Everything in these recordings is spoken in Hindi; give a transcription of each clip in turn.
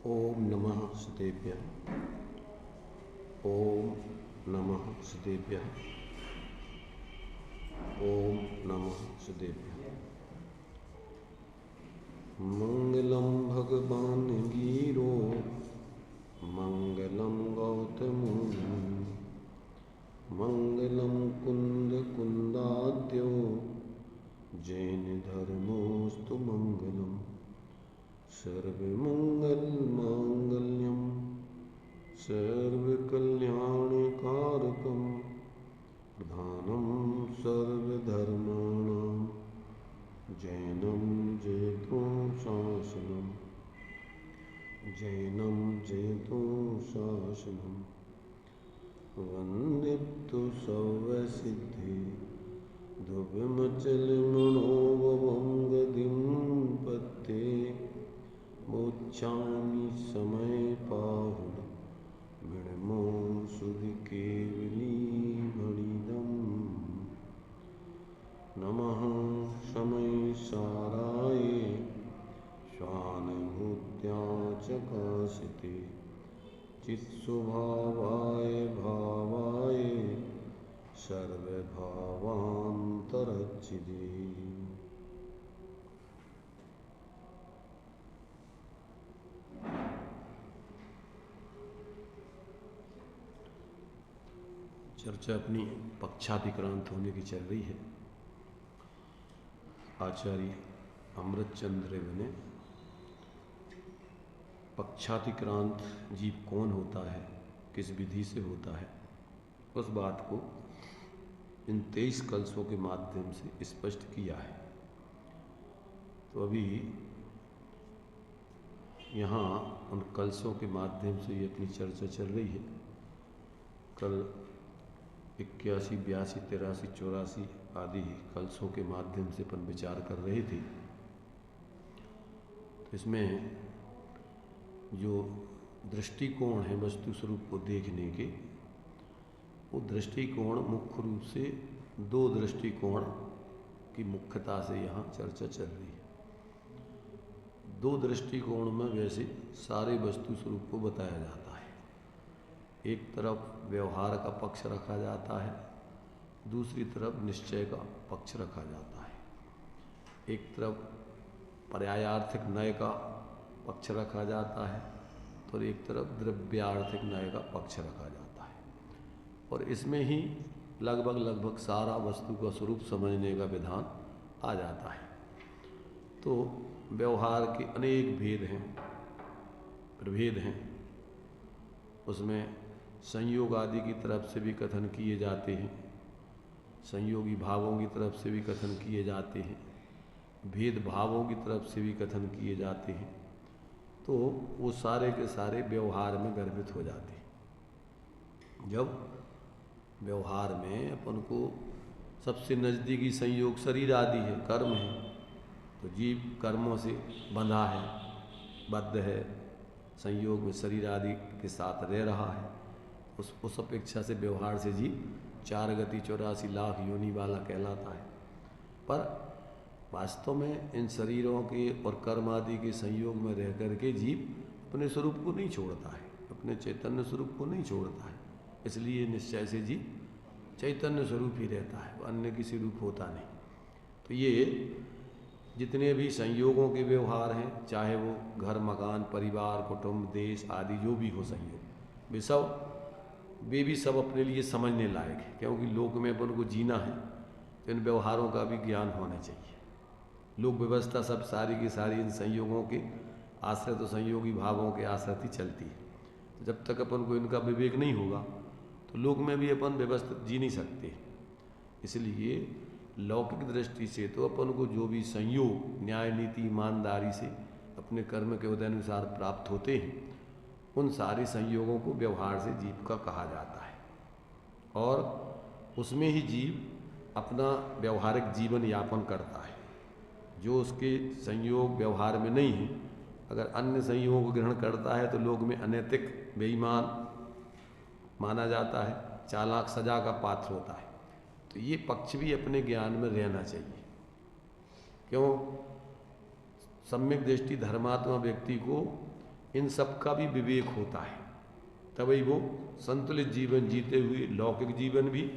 ओम नमः सदेभ्यः। ओम नमः सदेभ्यः। ओम नमः सदेभ्यः। मंगलम भगवान गिरो मंगलम गौतमो मंगलम कुंद कुंदाद्यो जैन धर्मोस्तु मंगलम सर्वमंगल मांगल्यम सर्वकल्याणकारकम प्रधानम सर्वधर्माणां जैनम जयतो शासनम जैनम जयतो शासनम वंदितु सर्वसिद्धि ध्रुवमचल मनोभंगदिं पत्ते मोक्षामि समय पाहुन विणमो सुधि केवली मणिदम नमः समय साराय स्वानुभूत्या चकाशिते चित्स्वभावाय भावाय सर्वभावान्तरच्छिदे। चर्चा अपनी पक्षातिक्रांत होने की चल रही है। आचार्य अमृतचंद्र ने पक्षातिक्रांत जीव कौन होता है, किस विधि से होता है, उस बात को इन 23 कलशों के माध्यम से स्पष्ट किया है। तो अभी यहाँ उन कलशों के माध्यम से ये अपनी चर्चा चल रही है। कल 81, 82, 83, 84 आदि कलशों के माध्यम से अपन विचार कर रहे थे। तो इसमें जो दृष्टिकोण है वस्तु स्वरूप को देखने के, वो दृष्टिकोण मुख्य रूप से 2 दृष्टिकोण की मुख्यता से यहाँ चर्चा चल रही है। 2 दृष्टिकोण में वैसे सारे वस्तु स्वरूप को बताया जाता है। एक तरफ व्यवहार का पक्ष रखा जाता है, दूसरी तरफ निश्चय का पक्ष रखा जाता है। एक तरफ पर्यायार्थिक न्याय का पक्ष रखा जाता है तो एक तरफ द्रव्यार्थिक न्याय का पक्ष रखा जाता है। और इसमें ही लगभग सारा वस्तु का स्वरूप समझने का विधान आ जाता है। तो व्यवहार के अनेक भेद हैं, प्रभेद हैं। उसमें संयोग आदि की तरफ से भी कथन किए जाते हैं, संयोगी भावों की तरफ से भी कथन किए जाते हैं, भेद भावों की तरफ से भी कथन किए जाते हैं। तो वो सारे के सारे व्यवहार में गर्भित हो जाते हैं। जब व्यवहार में अपन को सबसे नज़दीकी संयोग शरीर आदि है, कर्म है, तो जीव कर्मों से बंधा है, बद्ध है, संयोग में शरीर आदि के साथ रह रहा है। उस अपेक्षा से व्यवहार से जीव 4 गति 84 लाख योनि वाला कहलाता है। पर वास्तव में इन शरीरों के और कर्म आदि के संयोग में रह कर के जीव अपने स्वरूप को नहीं छोड़ता है, अपने चैतन्य स्वरूप को नहीं छोड़ता है। इसलिए निश्चय से जीव चैतन्य स्वरूप ही रहता है, अन्य किसी रूप होता नहीं। तो ये जितने भी संयोगों के व्यवहार हैं, चाहे वो घर, मकान, परिवार, कुटुंब, देश आदि जो भी हो संयोग, वे भी सब अपने लिए समझने लायक है। क्योंकि लोक में अपन को जीना है तो इन व्यवहारों का भी ज्ञान होना चाहिए। लोक व्यवस्था सब सारी की सारी इन संयोगों के आश्रित तो संयोगी भावों के आश्रित ही चलती है। तो जब तक अपन को इनका विवेक नहीं होगा तो लोक में भी अपन व्यवस्थित जी नहीं सकते। इसलिए लौकिक दृष्टि से तो अपन को जो भी संयोग न्याय, नीति, ईमानदारी से अपने कर्म के उदय अनुसार प्राप्त होते हैं, उन सारे संयोगों को व्यवहार से जीव का कहा जाता है। और उसमें ही जीव अपना व्यवहारिक जीवन यापन करता है। जो उसके संयोग व्यवहार में नहीं है, अगर अन्य संयोगों को ग्रहण करता है तो लोग में अनैतिक, बेईमान माना जाता है, चालाक, सजा का पात्र होता है। तो ये पक्ष भी अपने ज्ञान में रहना चाहिए। क्यों? सम्यक दृष्टि धर्मात्मा व्यक्ति को इन सब का भी विवेक होता है, तभी वो संतुलित जीवन जीते हुए लौकिक जीवन भी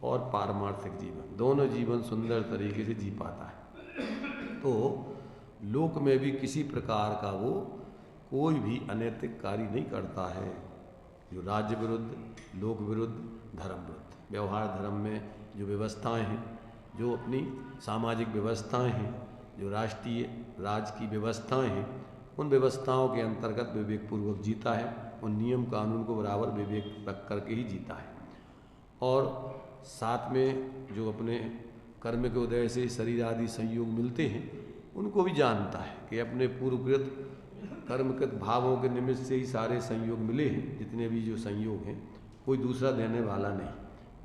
और पारमार्थिक जीवन दोनों जीवन सुंदर तरीके से जी पाता है। तो लोक में भी किसी प्रकार का वो कोई भी अनैतिक कार्य नहीं करता है, जो राज्य विरुद्ध, लोक विरुद्ध, धर्म विरुद्ध। व्यवहार धर्म में जो व्यवस्थाएं हैं, जो अपनी सामाजिक व्यवस्थाएं हैं, जो राष्ट्रीय राज्य की व्यवस्थाएं हैं, उन व्यवस्थाओं के अंतर्गत विवेकपूर्वक जीता है, उन नियम कानून को बराबर विवेक रख करके ही जीता है। और साथ में जो अपने कर्म के उदय से शरीर आदि संयोग मिलते हैं, उनको भी जानता है कि अपने पूर्वकृत कर्मकृत भावों के निमित्त से ही सारे संयोग मिले हैं। जितने भी जो संयोग हैं कोई दूसरा देने वाला नहीं,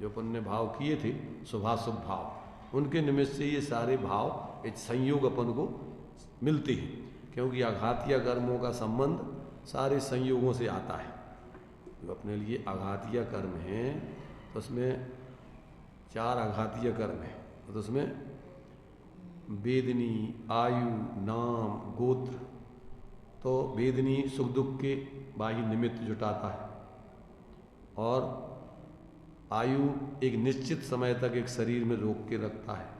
जो अपन ने भाव किए थे शुभाशुभ भाव, उनके निमित्त से ये सारे भाव एक संयोग अपन को मिलते हैं, क्योंकि आघातीय कर्मों का संबंध सारे संयोगों से आता है। जो अपने लिए आघातीय कर्म हैं तो उसमें 4 आघातीय कर्म हैं, तो उसमें वेदनी, आयु, नाम, गोत्र। तो वेदनी सुख दुख के बाह्य निमित्त जुटाता है, और आयु एक निश्चित समय तक एक शरीर में रोक के रखता है।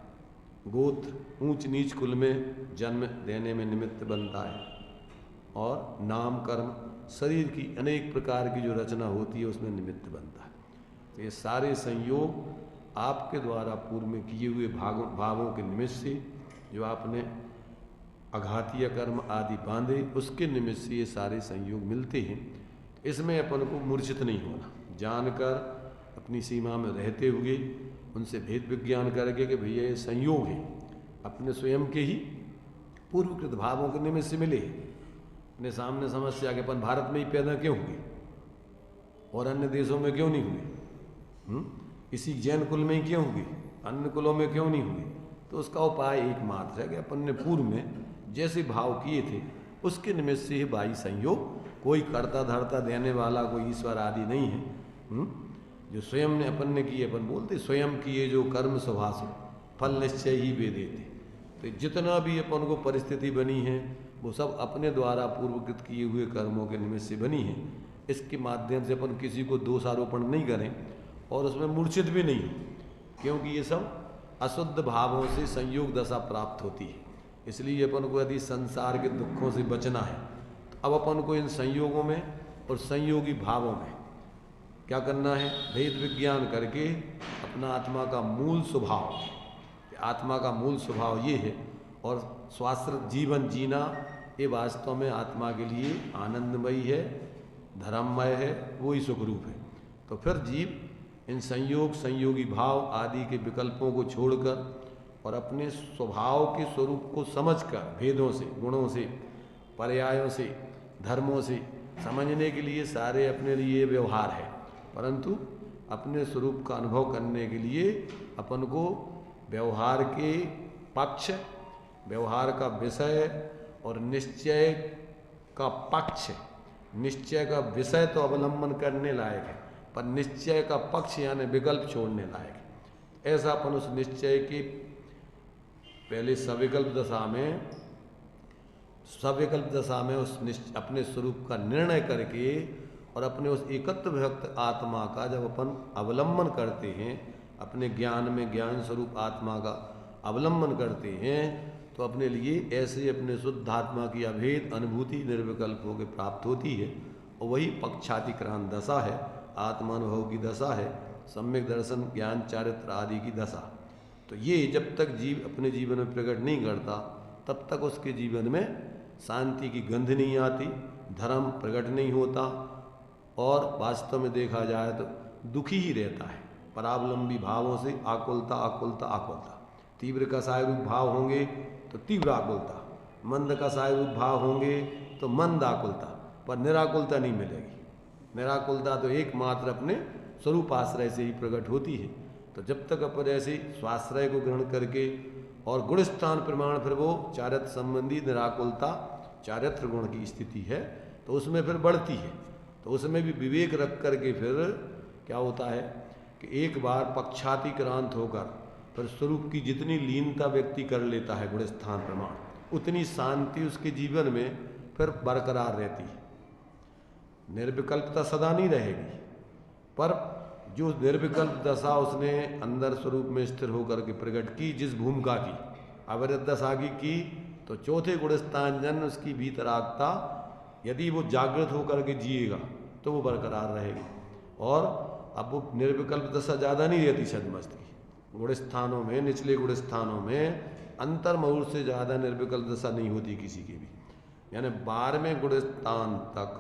गोत्र ऊंच नीच कुल में जन्म देने में निमित्त बनता है, और नाम कर्म शरीर की अनेक प्रकार की जो रचना होती है उसमें निमित्त बनता है। तो ये सारे संयोग आपके द्वारा पूर्व में किए हुए भावों के निमित्त से जो आपने अघातीय कर्म आदि बांधे, उसके निमित्त से ये सारे संयोग मिलते हैं। इसमें अपन को मूर्छित नहीं होना, जानकर अपनी सीमा में रहते हुए उनसे भेद विज्ञान करके कि भैया ये संयोग है, अपने स्वयं के ही पूर्वकृत भावों के निमित्त से मिले। अपने सामने समस्या कि अपन भारत में ही पैदा क्यों हुए और अन्य देशों में क्यों नहीं हुए, इसी जैन कुल में ही क्यों हुए, अन्य कुलों में क्यों नहीं हुए। तो उसका उपाय एकमात्र है कि अपन ने पूर्व में जैसे भाव किए थे उसके निमित्त से ही बाई संयोग, कोई करता धरता देने वाला कोई ईश्वर आदि नहीं है। जो स्वयं ने अपन ने किए, अपन बोलते स्वयं किए जो कर्म स्वभाव फल निश्चय ही वे देते। तो जितना भी अपन को परिस्थिति बनी है वो सब अपने द्वारा पूर्वकृत किए हुए कर्मों के निमित्त से बनी है। इसके माध्यम से अपन किसी को दोषारोपण नहीं करें और उसमें मूर्छित भी नहीं हो, क्योंकि ये सब अशुद्ध भावों से संयोग दशा प्राप्त होती है। इसलिए अपन को यदि संसार के दुखों से बचना है तो अब अपन को इन संयोगों में और संयोगी भावों में क्या करना है, भेद विज्ञान करके अपना आत्मा का मूल स्वभाव, आत्मा का मूल स्वभाव ये है, और स्वाश्रित जीवन जीना ये वास्तव में आत्मा के लिए आनंदमयी है, धर्ममय है, वो ही सुखरूप है। तो फिर जीव इन संयोग संयोगी भाव आदि के विकल्पों को छोड़कर और अपने स्वभाव के स्वरूप को समझकर भेदों से, गुणों से, पर्यायों से, धर्मों से समझने के लिए सारे अपने लिए व्यवहार है, परंतु अपने स्वरूप का अनुभव करने के लिए अपन को व्यवहार के पक्ष, व्यवहार का विषय और निश्चय का पक्ष, निश्चय का विषय तो अवलंबन करने लायक है, पर निश्चय का पक्ष यानी विकल्प छोड़ने लायक है। ऐसा अपन उस निश्चय की पहले सविकल्प दशा में उस अपने स्वरूप का निर्णय करके और अपने उस एकत्व विभक्त आत्मा का जब अपन अवलंबन करते हैं, अपने ज्ञान में ज्ञान स्वरूप आत्मा का अवलंबन करते हैं, तो अपने लिए ऐसे अपने शुद्ध आत्मा की अभेद अनुभूति निर्विकल्प होकर प्राप्त होती है। और वही पक्षातिक्रांत दशा है, आत्मानुभव की दशा है, सम्यक दर्शन ज्ञान चारित्र आदि की दशा। तो ये जब तक जीव अपने जीवन में प्रकट नहीं करता तब तक उसके जीवन में शांति की गंध नहीं आती, धर्म प्रकट नहीं होता, और वास्तव में देखा जाए तो दुखी ही रहता है। परावलंबी भावों से आकुलता आकुलता आकुलता, तीव्र कसाय रूप भाव होंगे तो तीव्र आकुलता, मंद कसाय रूप भाव होंगे तो मंद आकुलता, पर निराकुलता नहीं मिलेगी। निराकुलता तो एकमात्र अपने स्वरूप आश्रय से ही प्रकट होती है। तो जब तक अपन ऐसे स्वाश्रय को ग्रहण करके और गुणस्थान प्रमाण फिर वो चारित्र संबंधी निराकुलता चारित्र गुण की स्थिति है तो उसमें फिर बढ़ती है। तो उसमें भी विवेक रख करके फिर क्या होता है कि एक बार पक्षातिक्रांत होकर फिर स्वरूप की जितनी लीनता व्यक्ति कर लेता है गुणस्थान प्रमाण, उतनी शांति उसके जीवन में फिर बरकरार रहती है। निर्विकल्पता सदा नहीं रहेगी, पर जो निर्विकल्प दशा उसने अंदर स्वरूप में स्थिर होकर के प्रकट की, जिस भूमिका की अविरत दशा की तो चौथे गुणस्थान जन्म उसकी भीतरागता यदि वो जागृत होकर के जिएगा तो वो बरकरार रहेगी। और अब वो निर्विकल्प दशा ज़्यादा नहीं रहती छद्मस्त की। गुणस्थानों में, निचले गुणस्थानों में अंतर मुहूर्त से ज़्यादा निर्विकल्प दशा नहीं होती किसी की भी। यानी 12वें गुणस्थान तक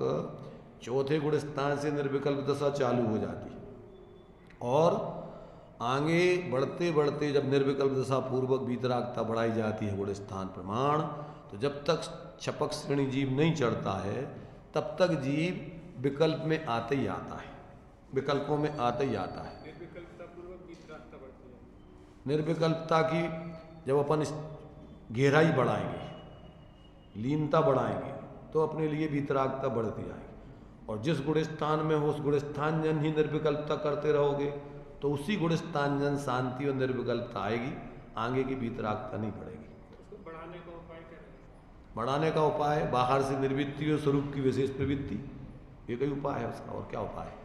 चौथे गुणस्थान से निर्विकल्प दशा चालू हो जाती, और आगे बढ़ते बढ़ते जब निर्विकल्प दशा पूर्वक भीतरागता बढ़ाई जाती है गुणस्थान प्रमाण, तो जब तक छपक श्रेणी जीव नहीं चढ़ता है तब तक जीव विकल्प में आते ही आता है, विकल्पों में आते ही आता है। निर्विकल्पता पूर्वक भीतरागता बढ़ती है। निर्विकल्पता की जब अपन गहराई बढ़ाएंगे, लीनता बढ़ाएंगे, तो अपने लिए भीतरागता बढ़ती आएगी। और जिस गुणस्थान में हो उस गुणस्थान जन ही निर्विकल्पता करते रहोगे तो उसी गुणस्थान जन शांति और निर्विकल्पता आएगी, आगे की भीतरागता नहीं बढ़ेगी। उसको बढ़ाने का उपाय क्या है? बढ़ाने का उपाय बाहर से निर्वृत्ति और स्वरूप की विशेष प्रवृत्ति, ये कोई उपाय है उसका। और क्या उपाय है?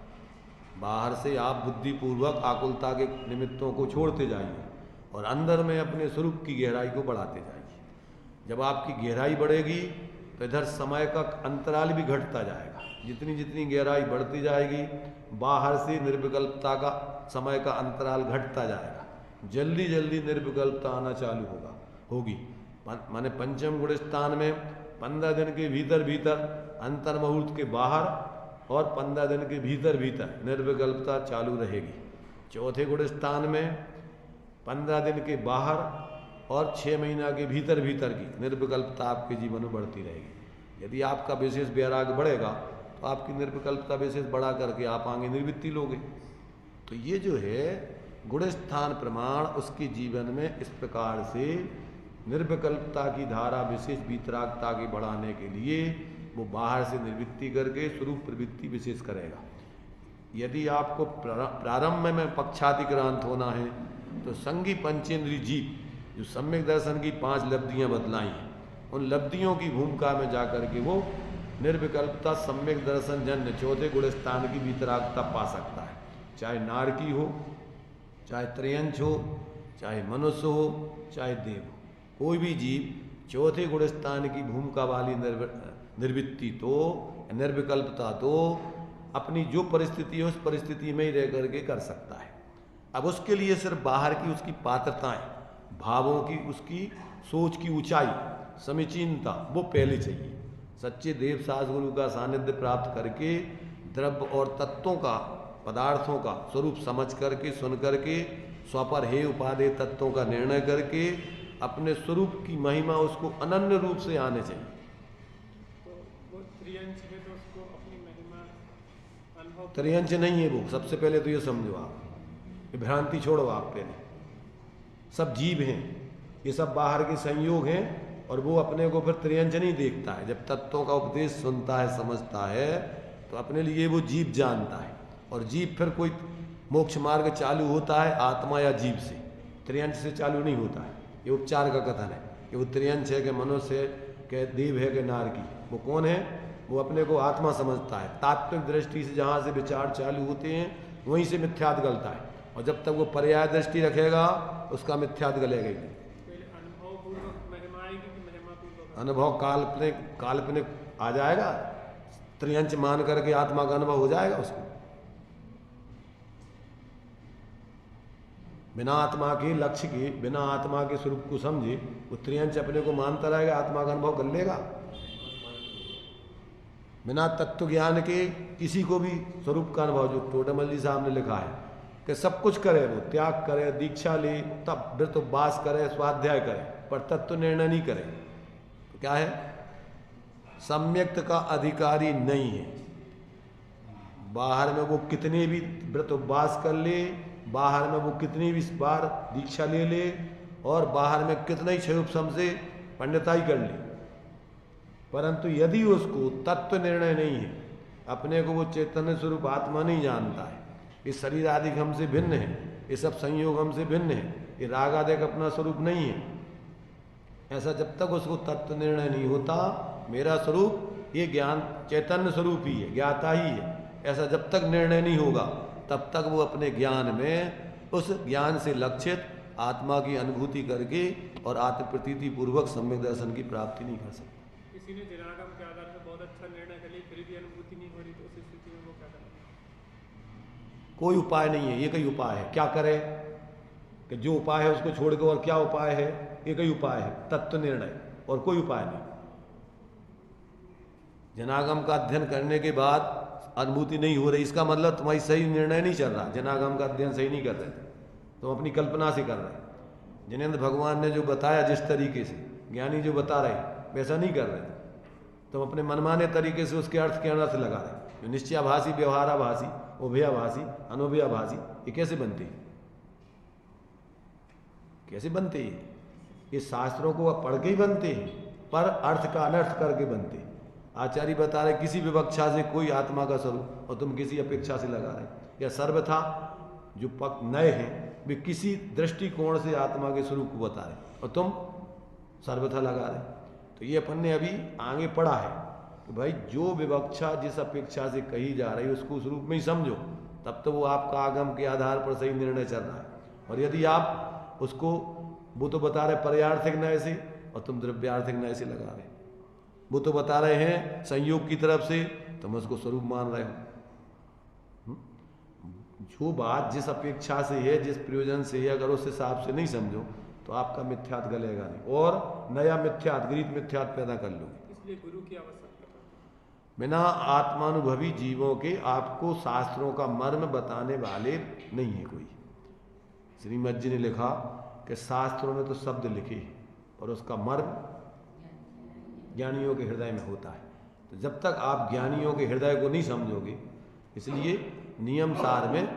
बाहर से आप बुद्धिपूर्वक आकुलता के निमित्तों को छोड़ते जाइए और अंदर में अपने स्वरूप की गहराई को बढ़ाते जाइए। जब आपकी गहराई बढ़ेगी तो इधर समय का अंतराल भी घटता जाएगा। जितनी जितनी गहराई बढ़ती जाएगी बाहर से निर्विकल्पता का समय का अंतराल घटता जाएगा, जल्दी जल्दी निर्विकल्पता आना चालू होगी। माने पंचम गुणस्थान में 15 दिन के भीतर भीतर अंतर मुहूर्त के बाहर और 15 दिन के भीतर भीतर निर्विकल्पता चालू रहेगी। चौथे गुणस्थान में 15 दिन के बाहर और 6 महीना के भीतर भीतर की निर्विकल्पता आपके जीवन में बढ़ती रहेगी। यदि आपका विशेष वैराग्य बढ़ेगा तो आपकी निर्विकल्पता विशेष बढ़ा करके आप आगे निर्वृत्ति लोगे। तो ये जो है गुणस्थान प्रमाण उसके जीवन में इस प्रकार से निर्विकल्पता की धारा विशेष भीतरागता की बढ़ाने के लिए वो बाहर से निर्वृत्ति करके स्वरूप प्रवृत्ति विशेष करेगा। यदि आपको प्रारंभ में पक्षातिक्रांत होना है तो संगी पंचेंद्रीय जीव जो सम्यक दर्शन की 5 लब्धियां बतलाई हैं, उन लब्धियों की भूमिका में जाकर के वो निर्विकल्पता सम्यक दर्शन जन्य चौथे गुणस्थान की भीतरागता पा सकता है। चाहे नारकी हो, चाहे त्रयंच हो, चाहे मनुष्य हो, चाहे देव हो, कोई भी जीव चौथे गुणस्थान की भूमिका वाली निर्वृत्ति तो निर्विकल्पता तो अपनी जो परिस्थिति है उस परिस्थिति में ही रह करके कर सकता है। अब उसके लिए सिर्फ बाहर की उसकी पात्रताएं, भावों की उसकी सोच की ऊंचाई, समीचीनता वो पहले चाहिए। सच्चे देव सासगुरु का सानिध्य प्राप्त करके द्रव्य और तत्वों का, पदार्थों का स्वरूप समझ करके, सुन करके, स्वपर हे उपादेय तत्वों का निर्णय करके अपने स्वरूप की महिमा उसको अनन्य रूप से आने चाहिए। तो वो त्रियंच है तो उसको अपनी महिमा अनुभव। त्रियंच नहीं है वो। सबसे पहले तो ये समझो आप, ये भ्रांति छोड़ो आप। पहले सब जीव हैं, ये सब बाहर के संयोग हैं और वो अपने को फिर त्रियंच नहीं देखता है। जब तत्वों का उपदेश सुनता है, समझता है तो अपने लिए वो जीव जानता है। और जीव फिर कोई मोक्ष मार्ग चालू होता है आत्मा या जीव से, त्रियंच से चालू नहीं होता है। ये उपचार का कथन है कि वो त्रियंच है कि मनुष्य है कि देव है कि नारकी। वो कौन है? वो अपने को आत्मा समझता है। तात्विक दृष्टि से जहाँ से विचार चालू होते हैं वहीं से मिथ्यात गलता है, और जब तक वो पर्याय दृष्टि रखेगा उसका मिथ्यात गलेगा ही नहीं। अनुभव काल्पनिक आ जाएगा, त्रियंच मान करके आत्मा का अनुभव हो जाएगा उसको। बिना आत्मा के लक्ष्य के, बिना आत्मा के स्वरूप को समझे वो त्रियंच अपने को मानता रहेगा, आत्मा का अनुभव कर लेगा। बिना तत्व ज्ञान के किसी को भी स्वरूप का अनुभव, जो टोटमल जी साहब ने लिखा है कि सब कुछ करे, वो त्याग करे, दीक्षा ले, तब व्रत उपवास करे, स्वाध्याय करे, पर तत्व निर्णय नहीं करे। तो क्या है? सम्यक्त का अधिकारी नहीं है। बाहर में वो कितने भी व्रत उपवास कर ले, बाहर में वो कितनी भी बार दीक्षा ले ले, और बाहर में कितना ही क्षयोपशम से पंडिताई कर ले, परंतु यदि उसको तत्व निर्णय नहीं है, अपने को वो चैतन्य स्वरूप आत्मा नहीं जानता है, ये शरीर आदि हमसे भिन्न है, ये सब संयोग हमसे भिन्न है, ये राग आदि का अपना स्वरूप नहीं है, ऐसा जब तक उसको तत्व निर्णय नहीं होता, मेरा स्वरूप ये ज्ञान चैतन्य स्वरूप ही है, ज्ञाता ही है, ऐसा जब तक निर्णय नहीं होगा तब तक वो अपने ज्ञान में उस ज्ञान से लक्षित आत्मा की अनुभूति करके और आत्मप्रतीति पूर्वक सम्यक दर्शन की प्राप्ति नहीं कर सकता। किसी ने जनागम के आधार पर बहुत अच्छा निर्णय कर लिया, फिर भी अनुभूति नहीं हो रही, तो उस स्थिति में वो क्या करें? कोई उपाय नहीं है, एक ही उपाय है। क्या करे कि जो उपाय है उसको छोड़ के, और क्या उपाय है? एक ही उपाय है, तत्व निर्णय, और कोई उपाय नहीं। जनागम का अध्ययन करने के बाद अनुभूति नहीं हो रही, इसका मतलब तुम्हारी सही निर्णय नहीं चल रहा, जनागम का अध्ययन सही नहीं कर रहे थे, तुम अपनी कल्पना से कर रहे। जिनेंद्र भगवान ने जो बताया जिस तरीके से, ज्ञानी जो बता रहे वैसा नहीं कर रहे थे, तुम अपने मनमाने तरीके से उसके अर्थ के अर्थ लगा रहे। जो निश्चयाभासी, व्यवहाराभासी, उभयाभासी, अनुभयाभासी, ये कैसे बनते हैं? कैसे बनते हैं? ये शास्त्रों को पढ़ के ही बनते हैं, पर अर्थ का अनर्थ करके बनते हैं। आचार्य बता रहे किसी विवक्षा से कोई आत्मा का स्वरूप, और तुम किसी अपेक्षा से लगा रहे। या सर्वथा जो नए हैं वे किसी दृष्टिकोण से आत्मा के स्वरूप को बता रहे, और तुम सर्वथा लगा रहे। तो ये अपन ने अभी आगे पढ़ा है कि भाई जो विवक्षा जिस अपेक्षा से कही जा रही है उसको उस रूप में ही समझो, तब तो वो आपका आगम के आधार पर सही निर्णय चल रहा है। और यदि आप उसको, वो तो बता रहे पर्यार्थिक न्याय से और तुम द्रव्यार्थिक न्याय से लगा रहे, वो तो बता रहे हैं संयोग की तरफ से, तुम उसको स्वरूप मान रहे हो। जो बात जिस अपेक्षा से है, जिस प्रयोजन से है, अगर उस हिसाब से नहीं समझो तो आपका मिथ्यात गलेगा नहीं, और नया मिथ्यात, गृहीत मिथ्यात पैदा कर लोगे। इसलिए गुरु की आवश्यकता है। बिना आत्मानुभवी जीवों के आपको शास्त्रों का मर्म बताने वाले नहीं है कोई। श्रीमद जी ने लिखा कि शास्त्रों में तो शब्द लिखे और उसका मर्म ज्ञानियों के हृदय में होता है। तो जब तक आप ज्ञानियों के हृदय को नहीं समझोगे, इसलिए नियम सार में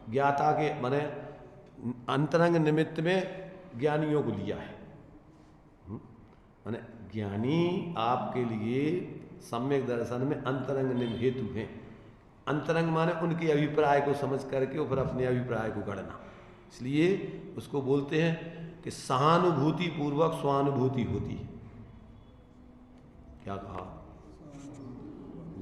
ज्ञाता के माने अंतरंग निमित्त में ज्ञानियों को लिया है। माने ज्ञानी आपके लिए सम्यक दर्शन में अंतरंग निमित्त हेतु हैं। अंतरंग माने उनके अभिप्राय को समझ करके और फिर अपने अभिप्राय को गढ़ना, इसलिए उसको बोलते हैं कि सहानुभूति पूर्वक स्वानुभूति होती है। क्या कहा?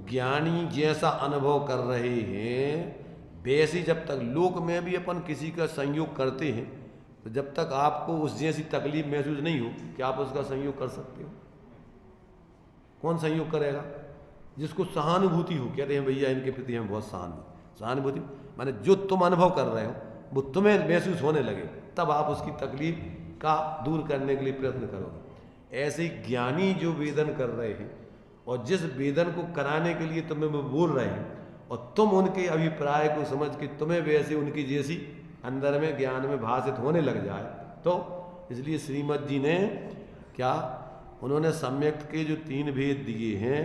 ज्ञानी जैसा अनुभव कर रहे हैं वैसे जब तक लोक में भी अपन किसी का संयोग करते हैं, तो जब तक आपको उस जैसी तकलीफ महसूस नहीं हो कि आप उसका संयोग कर सकते हो। कौन संयोग करेगा? जिसको सहानुभूति हो। कहते हैं भैया इनके प्रति हम बहुत सहानुभूति माने जो तुम अनुभव कर रहे हो वो तुम्हें महसूस होने लगे, तब आप उसकी तकलीफ का दूर करने के लिए प्रयत्न करोगे। ऐसे ही ज्ञानी जो वेदन कर रहे हैं और जिस वेदन को कराने के लिए तुम्हें वो बोल रहे हैं, और तुम उनके अभिप्राय को समझ के तुम्हें वैसे उनकी जैसी अंदर में ज्ञान में भाषित होने लग जाए, तो इसलिए श्रीमद जी ने क्या, उन्होंने सम्यक के जो 3 भेद दिए हैं,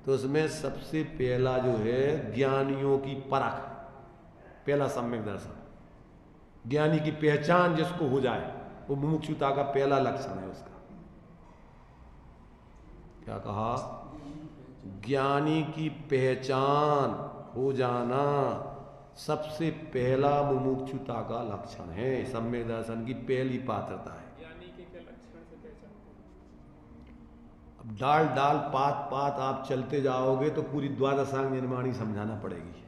तो उसमें सबसे पहला जो है ज्ञानियों की परख, पहला सम्यक दर्शन, ज्ञानी की पहचान जिसको हो जाए, वो मुमुक्षुता का पहला लक्षण है उसका। क्या कहा? ज्ञानी की पहचान हो जाना सबसे पहला मुमुक्षुता का लक्षण है, सम्यक दर्शन की पहली पात्रता है। ज्ञानी के क्या लक्षण से पहचानते हैं? अब डाल डाल पात पात आप चलते जाओगे तो पूरी द्वादशांग निर्माणी समझाना पड़ेगी।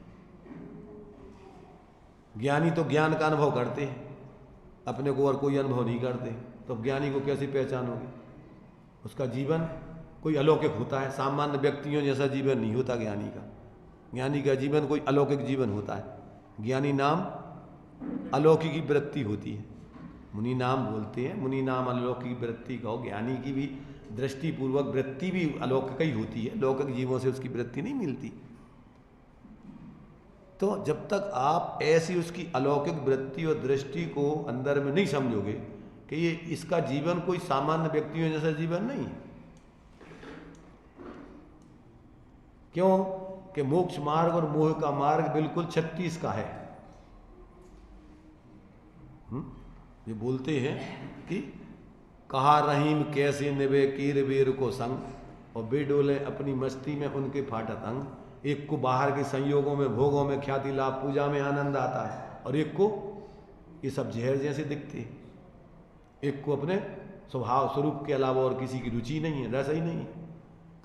ज्ञानी तो ज्ञान का अनुभव करते हैं, अपने को और कोई अनुभव नहीं करते, तो ज्ञानी को कैसे पहचानोगे? उसका जीवन कोई अलौकिक होता है, सामान्य व्यक्तियों जैसा जीवन नहीं होता ज्ञानी का। ज्ञानी का जीवन कोई अलौकिक जीवन होता है। ज्ञानी नाम अलौकिक की वृत्ति होती है, मुनि नाम बोलते हैं, मुनि नाम अलौकिक वृत्ति कहो। ज्ञानी की भी दृष्टिपूर्वक वृत्ति भी अलौकिक ही होती है, लौकिक जीवों से उसकी वृत्ति नहीं मिलती। तो जब तक आप ऐसी उसकी अलौकिक वृत्ति और दृष्टि को अंदर में नहीं समझोगे कि ये इसका जीवन कोई सामान्य व्यक्तियों जैसा जीवन नहीं है। क्यों? कि मोक्ष मार्ग और मोह का मार्ग बिल्कुल 36 का है। ये बोलते हैं कि कहा रहीम कैसे निभे कीर वीर को संग, और बेडोले अपनी मस्ती में उनके फाटत अंग। एक को बाहर के संयोगों में, भोगों में ख्याति लाभ, पूजा में आनंद आता है, और एक को ये सब जहर जैसे दिखते हैं। एक को अपने स्वभाव स्वरूप के अलावा और किसी की रुचि नहीं है, रस ही नहीं है।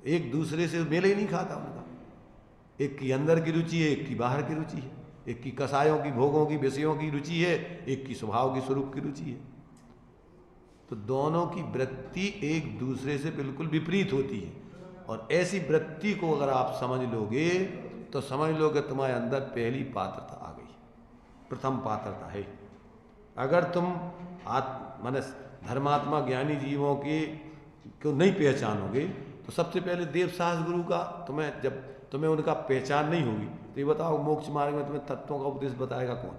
एक दूसरे से मेल ही नहीं खाता उनका। एक की अंदर की रुचि है, एक की बाहर की रुचि है, एक की कसायों की, भोगों की, विषयों की रुचि है, एक की स्वभाव की, स्वरूप की रुचि है। तो दोनों की वृत्ति एक दूसरे से बिल्कुल विपरीत होती है। और ऐसी वृत्ति को अगर आप समझ लोगे तो समझ लो कि तुम्हारे अंदर पहली पात्रता आ गई, प्रथम पात्रता है। अगर तुम माने धर्मात्मा ज्ञानी जीवों के को नहीं पहचानोगे तो सबसे पहले देव साहस गुरु का जब तुम्हें उनका पहचान नहीं होगी तो ये बताओ मोक्ष मार्ग में तुम्हें तत्वों का उपदेश बताएगा कौन?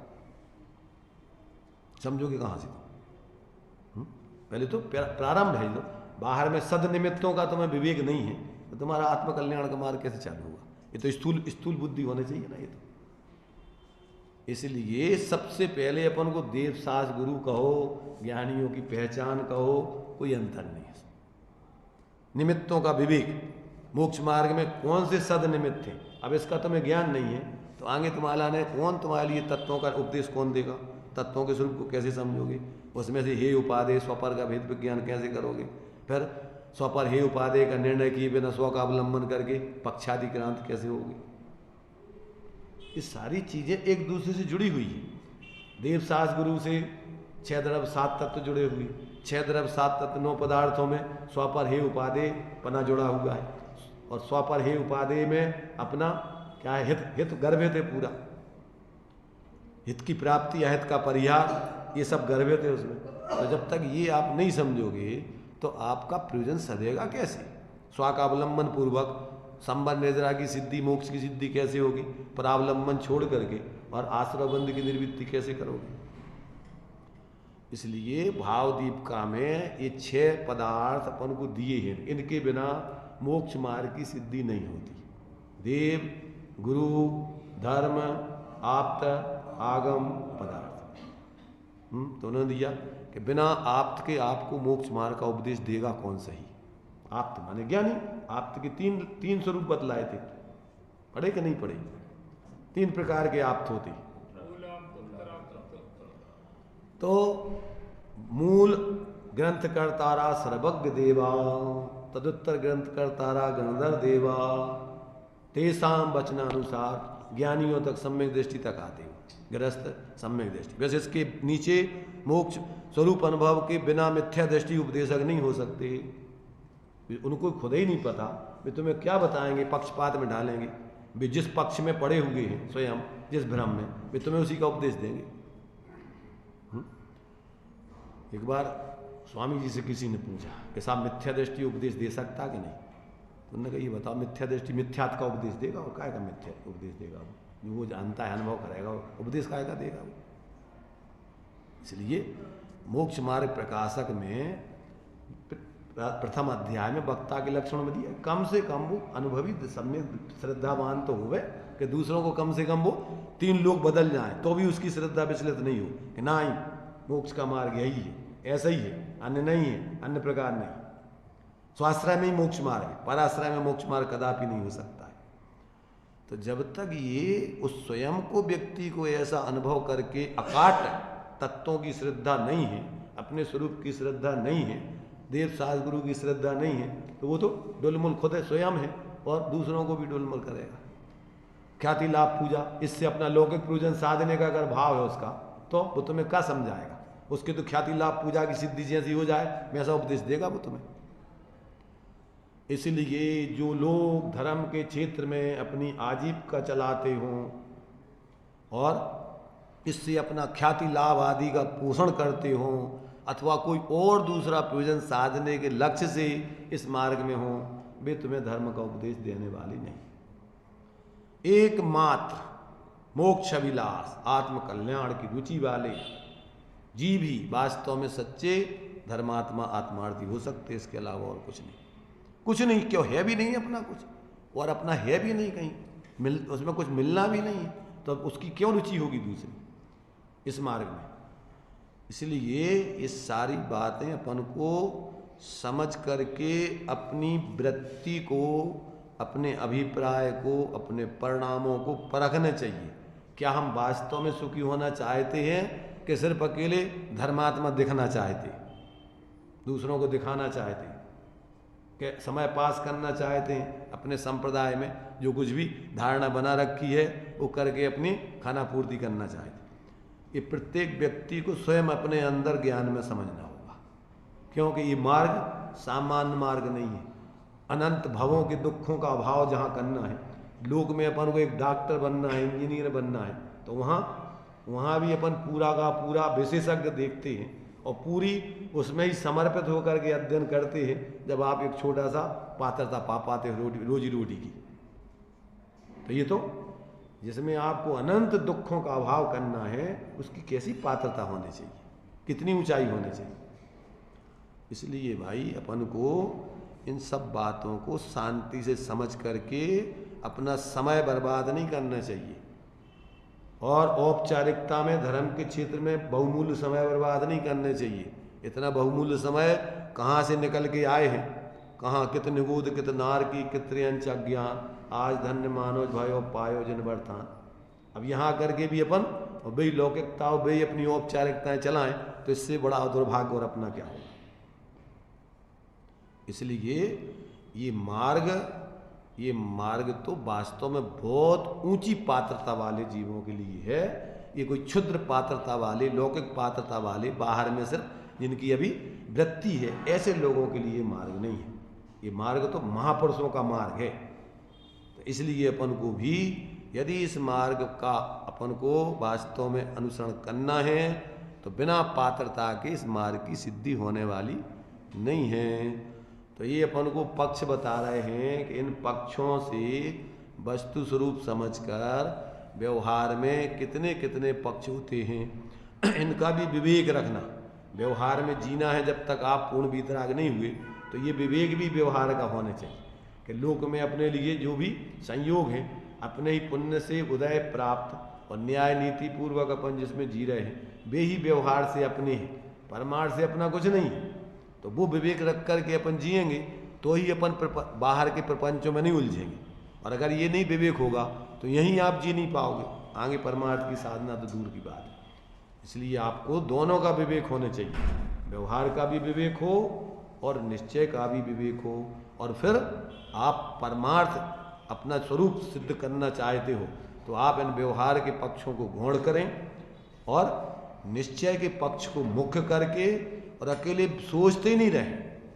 समझोगे कहाँ से तुम? पहले तो प्रारंभ है। तो बाहर में सद निमित्तों का तुम्हें विवेक नहीं है तो तुम्हारा आत्मकल्याण का मार्ग कैसे चालू होगा? ये तो स्थूल बुद्धि होनी चाहिए ना। ये तो इसलिए सबसे पहले अपन को देव साहस गुरु कहो, ज्ञानियों की पहचान कहो, कोई अंतर नहीं है। निमित्तों का विवेक, मोक्ष मार्ग में कौन से सद निमित्त थे, अब इसका तुम्हें ज्ञान नहीं है तो आगे तुम्हारा ने कौन तुम्हारे लिए तत्वों का उपदेश कौन देगा? तत्वों के स्वरूप को कैसे समझोगे? उसमें से हे उपादेय स्वपर का भेद विज्ञान कैसे करोगे? फिर स्वपर हे उपादेय का निर्णय किए बिना स्व का अवलंबन करके पक्षाधिक्रांत कैसे होगी? ये सारी चीजें एक दूसरे से जुड़ी हुई है। देव साहस गुरु से 6 द्रव्य 7 तत्व जुड़े हुए, 6 द्रव्य 7 तत्व 9 पदार्थों में स्वपर हे उपादेय पना जुड़ा हुआ है। और स्वपर हे उपादेय में अपना क्या है? हित गर्भित है पूरा। हित की प्राप्ति, अहित का परिहार, ये सब गर्भित है उसमें। तो जब तक ये आप नहीं समझोगे तो आपका प्रयोजन सधेगा कैसे? स्व का अवलंबन पूर्वक संबंध निद्रा की सिद्धि, मोक्ष की सिद्धि कैसे होगी? परावलंबन छोड़ करके और आश्रयबंध की निर्वृत्ति कैसे करोगे? इसलिए भाव दीपिका में ये 6 पदार्थ अपन को दिए हैं, इनके बिना मोक्ष मार्ग की सिद्धि नहीं होती। देव, गुरु, धर्म, आप्त, आगम, पदार्थ। तो उन्होंने दिया कि बिना आप्त के आपको मोक्ष मार्ग का उपदेश देगा कौन सही? आप्त माने ज्ञानी। आप्त के तीन स्वरूप बतलाए थे, पढ़े कि नहीं पढ़े? 3 प्रकार के आप्त होते। तो मूल ग्रंथ कर्तारा सर्वज्ञ देवा, तदुत्तर ग्रंथ कर्तारा गणधर देवा, तेसाम वचनानुसार ज्ञानियों तक सम्यक दृष्टि तक आते हैं, गृहस्थ सम्यक दृष्टि। वैसे इसके नीचे मोक्ष स्वरूप अनुभव के बिना मिथ्या दृष्टि उपदेशक नहीं हो सकते। उनको खुद ही नहीं पता, वे तुम्हें क्या बताएंगे? पक्षपात में डालेंगे। वे जिस पक्ष में पड़े हुए हैं स्वयं, जिस भ्रम में, वे तुम्हें उसी का उपदेश देंगे। एक बार स्वामी जी से किसी ने पूछा कि साहब मिथ्या दृष्टि उपदेश दे सकता कि नहीं? तो उन्होंने कहा ये बताओ, मिथ्या दृष्टि मिथ्यात का उपदेश देगा? और काय का मिथ्या उपदेश देगा? वो जानता है, अनुभव करेगा, उपदेश काय का देगा वो? इसलिए मोक्ष मार्ग प्रकाशक में प्रथम अध्याय में वक्ता के लक्षण में दिया, कम से कम वो अनुभवी सम्यक श्रद्धावान तो हुए कि दूसरों को कम से कम वो 3 लोग बदल जाएं तो भी उसकी श्रद्धा विचलित नहीं हो कि ना ही मोक्ष का मार्ग यही है, ऐसा ही है, अन्य नहीं है, अन्य प्रकार नहीं। स्वाश्रय में ही मोक्ष मार्ग है, पराश्रय में मोक्ष मार्ग कदापि नहीं हो सकता है। तो जब तक ये उस स्वयं को व्यक्ति को ऐसा अनुभव करके अकाट तत्वों की श्रद्धा नहीं है, अपने स्वरूप की श्रद्धा नहीं है, देव साहस गुरु की श्रद्धा नहीं है, तो वो तो डुलमुल खुद है, स्वयं है और दूसरों को भी डुलमुल करेगा। ख्याति लाभ पूजा, इससे अपना लौकिक प्रयोजन साधने का अगर भाव है उसका, तो वो तुम्हें क्या समझाएगा? उसके तो ख्याति लाभ पूजा की सिद्धि जैसी हो जाए वैसा उपदेश देगा वो तुम्हें। इसलिए जो लोग धर्म के क्षेत्र में अपनी आजीविका चलाते हों और इससे अपना ख्याति लाभ आदि का पोषण करते हों अथवा कोई और दूसरा प्रयोजन साधने के लक्ष्य से इस मार्ग में हों, वे तुम्हें धर्म का उपदेश देने वाले नहीं। एकमात्र मोक्ष अभिलाष आत्मकल्याण की रुचि वाले जीव ही वास्तव में सच्चे धर्मात्मा आत्मार्थी हो सकते, इसके अलावा और कुछ नहीं। कुछ नहीं, क्यों? है भी नहीं अपना कुछ, और अपना है भी नहीं कहीं, उसमें कुछ मिलना भी नहीं है, तो उसकी क्यों रुचि होगी दूसरी इस मार्ग में? इसलिए ये सारी बातें अपन को समझ करके अपनी वृत्ति को, अपने अभिप्राय को, अपने परिणामों को परखना चाहिए। क्या हम वास्तव में सुखी होना चाहते हैं कि सिर्फ अकेले धर्मात्मा दिखना चाहते, दूसरों को दिखाना चाहते? के समय पास करना चाहते हैं, अपने संप्रदाय में जो कुछ भी धारणा बना रखी है वो करके अपनी खाना पूर्ति करना चाहते हैं। ये प्रत्येक व्यक्ति को स्वयं अपने अंदर ज्ञान में समझना होगा, क्योंकि ये मार्ग सामान्य मार्ग नहीं है। अनंत भवों के दुखों का अभाव जहाँ करना है, लोक में अपन को एक डॉक्टर बनना है, इंजीनियर बनना है, तो वहाँ भी अपन पूरा का पूरा विशेषज्ञ देखते हैं और पूरी उसमें ही समर्पित होकर के अध्ययन करते हैं, जब आप एक छोटा सा पात्रता पा पाते हो रोजी रोटी की। तो ये तो जिसमें आपको अनंत दुखों का अभाव करना है, उसकी कैसी पात्रता होनी चाहिए, कितनी ऊंचाई होनी चाहिए। इसलिए भाई अपन को इन सब बातों को शांति से समझ करके अपना समय बर्बाद नहीं करना चाहिए, और औपचारिकता में धर्म के क्षेत्र में बहुमूल्य समय बर्बाद नहीं करने चाहिए। इतना बहुमूल्य समय कहाँ से निकल के आए हैं, कहाँ कित निगूद कित नार की कित्रयंच अज्ञान, आज धन्य मानो भयो पायो जिन बरतान। अब यहाँ करके भी अपन भाई लौकिकता और भाई अपनी औपचारिकताएं चलाएं, तो इससे बड़ा दुर्भाग्य और अपना क्या होगा। इसलिए ये मार्ग तो वास्तव में बहुत ऊंची पात्रता वाले जीवों के लिए है। ये कोई क्षुद्र पात्रता वाले, लौकिक पात्रता वाले, बाहर में सिर्फ जिनकी अभी वृत्ति है, ऐसे लोगों के लिए मार्ग नहीं है। ये मार्ग तो महापुरुषों का मार्ग है। तो इसलिए अपन को भी यदि इस मार्ग का अपन को वास्तव में अनुसरण करना है, तो बिना पात्रता के इस मार्ग की सिद्धि होने वाली नहीं है। तो ये अपन को पक्ष बता रहे हैं कि इन पक्षों से वस्तु स्वरूप समझकर व्यवहार में कितने कितने पक्ष होते हैं, इनका भी विवेक रखना। व्यवहार में जीना है, जब तक आप पूर्ण वीतराग नहीं हुए, तो ये विवेक भी व्यवहार का होना चाहिए कि लोक में अपने लिए जो भी संयोग है, अपने ही पुण्य से उदय प्राप्त और न्याय नीति पूर्वक अपन जिसमें जी रहे हैं, वे ही व्यवहार से अपने हैं, परमार्थ से अपना कुछ नहीं। तो वो विवेक रख कर के अपन जिएंगे तो ही अपन बाहर के प्रपंचों में नहीं उलझेंगे। और अगर ये नहीं विवेक होगा तो यहीं आप जी नहीं पाओगे, आगे परमार्थ की साधना तो दूर की बात है। इसलिए आपको दोनों का विवेक होना चाहिए, व्यवहार का भी विवेक हो और निश्चय का भी विवेक हो। और फिर आप परमार्थ अपना स्वरूप सिद्ध करना चाहते हो तो आप इन व्यवहार के पक्षों को गौण करें और निश्चय के पक्ष को मुख्य करके, और अकेले सोचते ही नहीं रहे,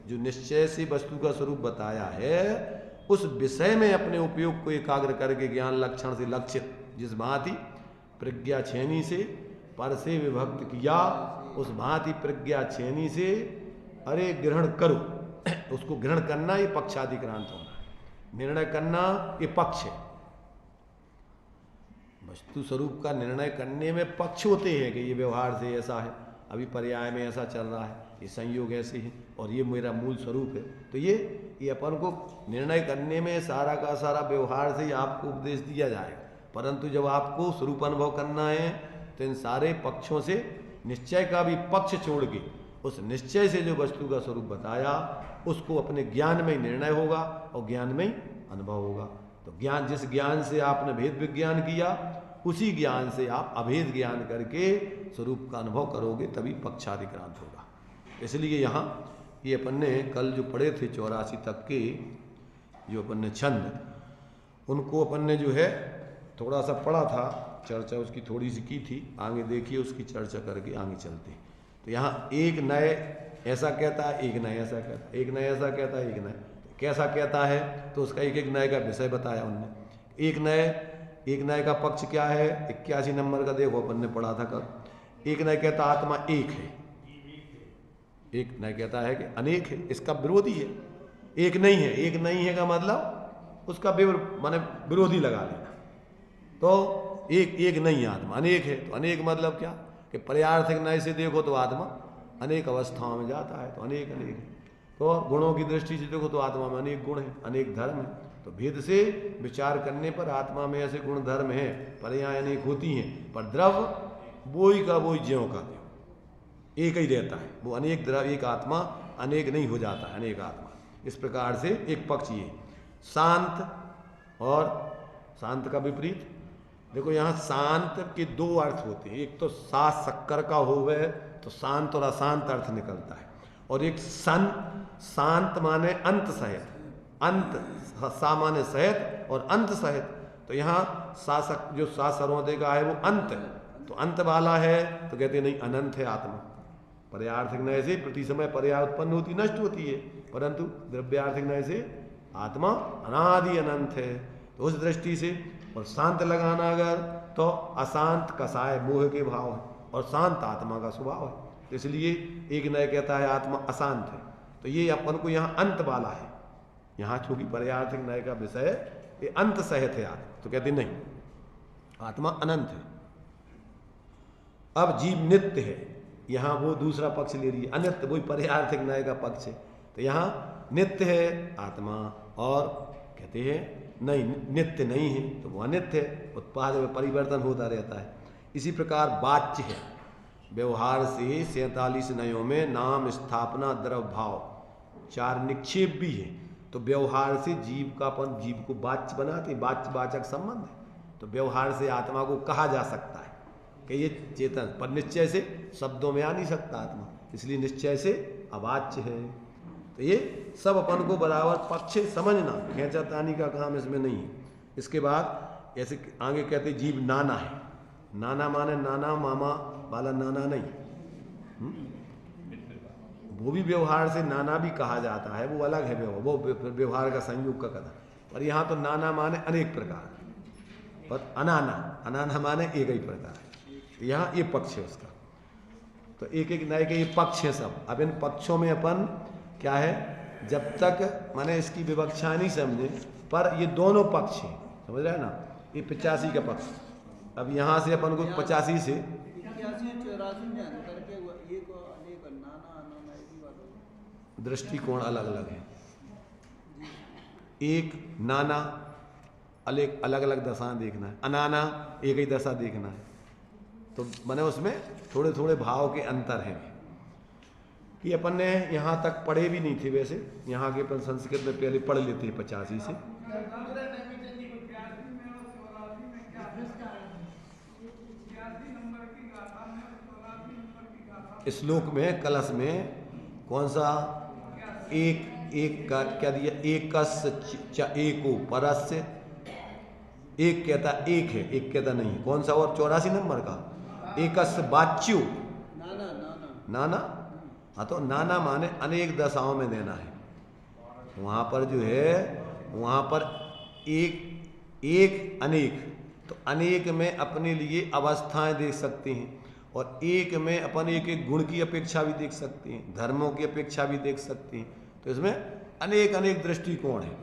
जो निश्चय से वस्तु का स्वरूप बताया है उस विषय में अपने उपयोग को एकाग्र करके ज्ञान लक्षण से लक्षित, जिस भांति प्रज्ञा छेनी से पर से विभक्त किया, उस भांति प्रज्ञा छेनी से अरे ग्रहण करो, उसको ग्रहण करना ये पक्षाधिक्रांत होना है। निर्णय करना ये पक्ष है। वस्तु स्वरूप का निर्णय करने में पक्ष होते हैं कि ये व्यवहार से ऐसा है, अभी पर्याय में ऐसा चल रहा है, ये संयोग ऐसे है और ये मेरा मूल स्वरूप है। तो ये अपन को निर्णय करने में सारा का सारा व्यवहार से ही आपको उपदेश दिया जाएगा, परंतु जब आपको स्वरूप अनुभव करना है तो इन सारे पक्षों से निश्चय का भी पक्ष छोड़ के उस निश्चय से जो वस्तु का स्वरूप बताया उसको अपने ज्ञान में ही निर्णय होगा और ज्ञान में ही अनुभव होगा। तो ज्ञान, जिस ज्ञान से आपने भेद विज्ञान किया, उसी ज्ञान से आप अभेद ज्ञान करके स्वरूप का अनुभव करोगे, तभी पक्षाधिक्रांत होगा। इसलिए यहाँ ये अपन ने कल जो पढ़े थे 84 तक के जो अपन ने छंद, उनको अपन ने जो है थोड़ा सा पढ़ा था, चर्चा उसकी थोड़ी सी की थी। आगे देखिए उसकी चर्चा करके आगे चलते हैं। तो यहाँ एक नए ऐसा कहता है, एक नए ऐसा कहता है, एक नए ऐसा कहता है, एक नए कैसा कहता है, तो उसका एक एक नए का विषय बताया उनने। एक नए का पक्ष क्या है, 81 नंबर का देखो अपन ने पढ़ा था कल। एक नए कहता आत्मा एक है, एक नए कहता है कि अनेक है, इसका विरोधी है। एक नहीं है, एक नहीं है का मतलब उसका माने विरोधी लगा लेना। तो एक नहीं आत्मा, अनेक है। तो अनेक मतलब क्या कि पर्यार्थिक नए से देखो तो आत्मा अनेक अवस्थाओं में जाता है, तो अनेक है। तो गुणों की दृष्टि से देखो तो आत्मा में अनेक गुण हैं, अनेक धर्म हैं। तो भेद से विचार करने पर आत्मा में ऐसे गुण धर्म हैं, पर्याय अनेक होती हैं, पर द्रव्य वही का वही ज्यों का त्यों एक ही रहता है। वो अनेक द्रव्य, एक आत्मा अनेक नहीं हो जाता है, अनेक आत्मा। इस प्रकार से एक पक्ष ये शांत और शांत का विपरीत। देखो यहाँ शांत के दो अर्थ होते हैं, एक तो सात शक्कर का होवे तो शांत और अशांत अर्थ निकलता है, और एक शांत माने अंत सहित, अंत सा माने सहित और अंत सहित। तो यहाँ शासक जो सा सर्वोदय का है वो अंत है, तो अंत वाला है तो कहते नहीं अनंत है आत्मा। पर्यार्थिक नय से प्रति समय पर्याय उत्पन्न होती नष्ट होती है, परंतु द्रव्यार्थिक नय से आत्मा अनादि अनंत है। तो उस दृष्टि से, और शांत लगाना अगर तो अशांत कसाय मोह के भाव है और शांत आत्मा का स्वभाव है, तो इसलिए एक नय कहता है आत्मा अशांत है। तो ये अपन को यहाँ अंत वाला है, यहाँ चूंकि पर्यार्थिक नय का विषय ये अंत सहित है आत्मा, तो कहते नहीं आत्मा अनंत है। अब जीव नित्य है, यहाँ वो दूसरा पक्ष ले रही है, अनित्य वही पर्यार्थिक नय का पक्ष है। तो यहाँ नित्य है आत्मा, और कहते हैं नहीं नित्य नहीं है, तो वो अनित्य है, उत्पाद में परिवर्तन होता रहता है। इसी प्रकार वाच्य है, व्यवहार से 47 नयों में नाम स्थापना द्रव भाव 4 निक्षेप भी है। तो व्यवहार से जीव का अपन जीव को वाच्य बनाते, वाच्य वाचक संबंध है, तो व्यवहार से आत्मा को कहा जा सकता है कि ये चेतन, पर निश्चय से शब्दों में आ नहीं सकता आत्मा, इसलिए निश्चय से अवाच्य है। तो ये सब अपन को बराबर पक्ष समझना, खेचातानी का काम इसमें नहीं है। इसके बाद ऐसे आगे कहते जीव नाना है, नाना माने नाना मामा वाला नाना नहीं, वो भी व्यवहार से नाना भी कहा जाता है, वो अलग है व्यवहार, वो व्यवहार का संयोग का कथन। और यहाँ तो नाना माने अनेक प्रकार, और अनाना, अनाना माने एक ही प्रकार है। तो यहाँ ये पक्ष है उसका, तो एक एक नए के ये पक्ष है सब। अब इन पक्षों में अपन क्या है, जब तक माने इसकी विवक्षा नहीं समझे, पर ये दोनों पक्ष हैं, समझ रहे हैं ना, ये 85 का पक्ष। अब यहाँ से अपन को 85 से 84 में अंतर के एक अनेक नाना दृष्टिकोण अलग अलग है। एक नाना अलग अलग दशाएं देखना है, अनाना एक ही दशा देखना है। तो मैंने उसमें थोड़े थोड़े भाव के अंतर हैं कि अपन ने यहाँ तक पढ़े भी नहीं थे, वैसे यहाँ के अपन संस्कृत में पहले पढ़ लेते हैं 85 से। श्लोक में कलश में कौन सा एक का क्या दिया, एको परस्य, एक कहता एक है, एक कहता नहीं, कौन सा, और 84 नंबर का एकस्य वाच्यो नाना। हाँ, तो नाना माने अनेक दशाओं में देना है। वहाँ पर जो है, वहाँ पर एक अनेक, तो अनेक में अपने लिए अवस्थाएं देख सकते हैं, और एक में अपन एक एक गुण की अपेक्षा भी देख सकते हैं, धर्मों की अपेक्षा भी देख सकते हैं। तो इसमें अनेक अनेक दृष्टिकोण है,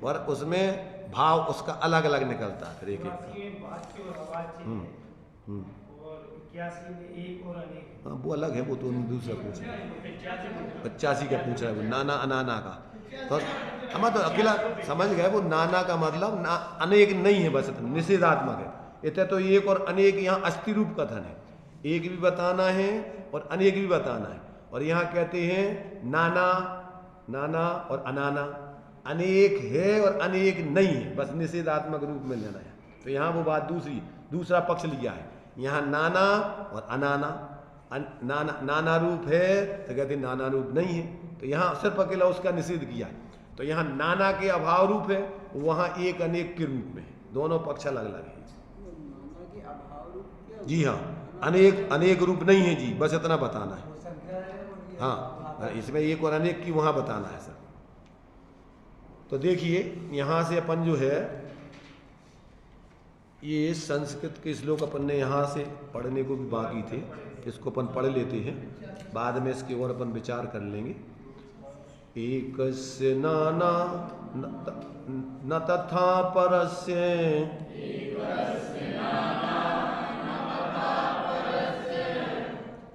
और उसमें भाव उसका अलग अलग निकलता है फिर एक हाँ, वो अलग है, वो तो दूसरा पूछ रहा है, 85 का पूछ रहा है वो नाना अनाना का। तो हम तो अकेला समझ गए, वो नाना का मतलब ना अनेक नहीं है, बस निषेधात्मक है। इतने तो एक और अनेक यहाँ अस्थि रूप कथन है, एक भी बताना है और अनेक भी बताना है। और यहाँ कहते हैं नाना और अनाना, अनेक है और अनेक नहीं है, बस निषेधात्मक रूप में लेना है। तो यहाँ वो बात दूसरा पक्ष लिया है। यहाँ नाना और अनाना, नाना रूप है तो कहते नाना रूप नहीं है, तो यहाँ सिर्फ अकेला उसका निषेध किया। तो यहाँ नाना के अभाव रूप है, वहाँ एक अनेक के रूप में है, दोनों पक्ष अलग अलग है। जी हाँ, अनेक रूप नहीं है जी, बस इतना बताना है। हाँ, इसमें एक और अनेक की वहाँ बताना है सर। तो देखिए यहाँ से अपन जो है ये संस्कृत के श्लोक अपन ने यहाँ से पढ़ने को भी बाकी थे, इसको अपन पढ़ लेते हैं, बाद में इसके और अपन विचार कर लेंगे। एकस्य नाना न तथा परस्य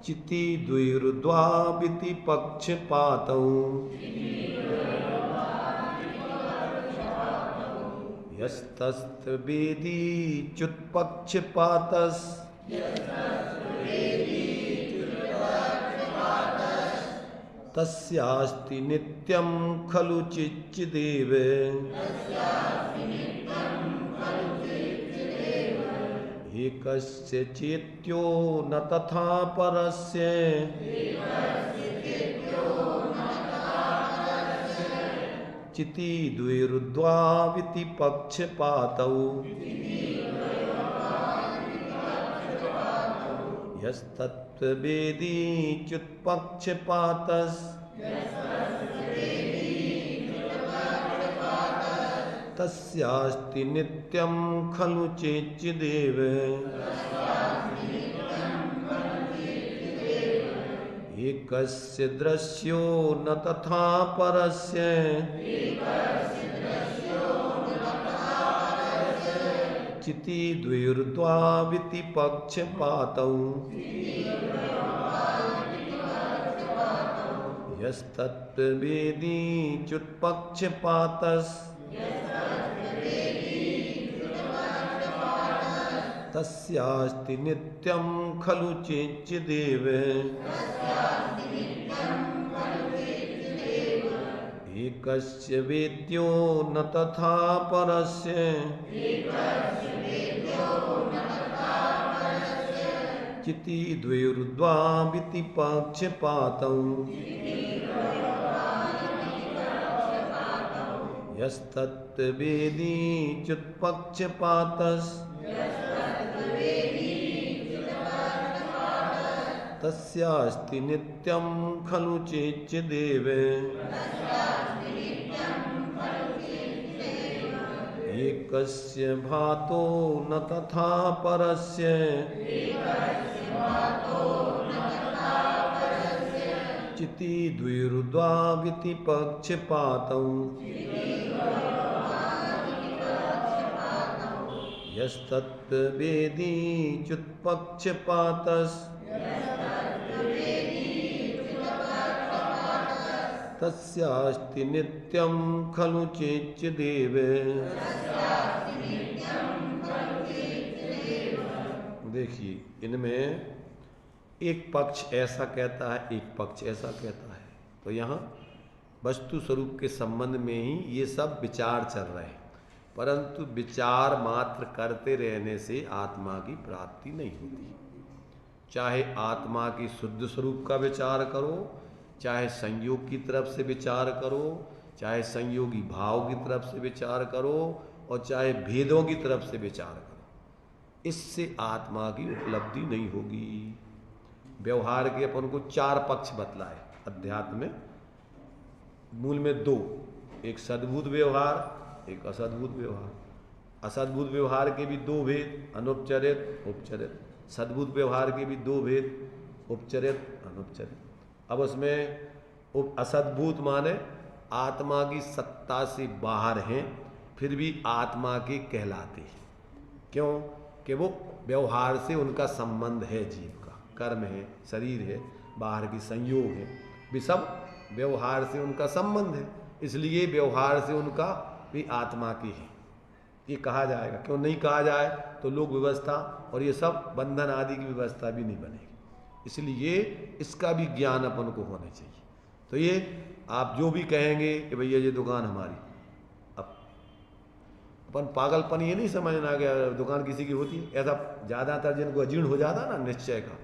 चिति द्वैर्द्वाविति पक्षपातौ यस्तस्त्वेदी च्युत्पक्षपातस् तस्यास्ति नित्यं खलु चिच्चिदेव एकस्य चेत्यो न तथा परस्य चिति द्वैरुद्वाविति पक्षपातौ यस्तत्त्ववेदी च्युत्पक्षपातस् तस्यास्ति नित्यं खलु चेच्चिदेव एकस्य दृश्यो न तथा परस्य चिति द्वैर्द्वाविति पक्षपातौ यस्तत्त्ववेदी च्युत्पक्षपातस् तस्यास्ति नित्यं खलु चेच्चिदेव एकस्य वेद्यो न तथा परस्य चिति द्वैर्द्वाविति पक्षपातौ यस्तत्त्ववेदी च्युत्पक्षपातस् तस्यास्ति नित्यं खलु चेच्चिदेव एकस्य भातो न तथा परस्य चिति द्वैर्द्वाविति पक्षपातौ यस्तत्त्ववेदी च्युत्पक्षपातस् तस्यास्ति नित्यं खलु चेच्चिदेव। देखिए, इनमें एक पक्ष ऐसा कहता है, एक पक्ष ऐसा कहता है, तो यहाँ वस्तु स्वरूप के संबंध में ही ये सब विचार चल रहे हैं, परंतु विचार मात्र करते रहने से आत्मा की प्राप्ति नहीं होती। चाहे आत्मा की शुद्ध स्वरूप का विचार करो, चाहे संयोग की तरफ से विचार करो, चाहे संयोगी भाव की तरफ से विचार करो, और चाहे भेदों की तरफ से विचार करो, इससे आत्मा की उपलब्धि नहीं होगी। व्यवहार के अपन को चार पक्ष बतलाए अध्यात्म में, मूल में दो, एक सद्भूत व्यवहार, एक असद्भूत व्यवहार। असद्भूत व्यवहार के भी दो भेद, अनुपचरित उपचरित। सद्भूत व्यवहार के भी दो भेद, उपचरित अनुपचरित। अब उसमें असद्भूत माने आत्मा की सत्ता से बाहर हैं, फिर भी आत्मा के कहलाते हैं। क्यों? कि वो व्यवहार से उनका संबंध है, जीव का कर्म है, शरीर है, बाहर की संयोग है, भी सब व्यवहार से उनका संबंध है, इसलिए व्यवहार से उनका भी आत्मा की है, ये कहा जाएगा। क्यों नहीं कहा जाए तो लोक व्यवस्था और ये सब बंधन आदि की व्यवस्था भी नहीं बनेगी। इसलिए इसका भी ज्ञान अपन को होना चाहिए। तो ये आप जो भी कहेंगे कि भैया ये दुकान हमारी, अब अपन पागलपन ये नहीं समझना कि दुकान किसी की होती है। ऐसा ज़्यादातर जिनको अजीर्ण हो जाता ना निश्चय का,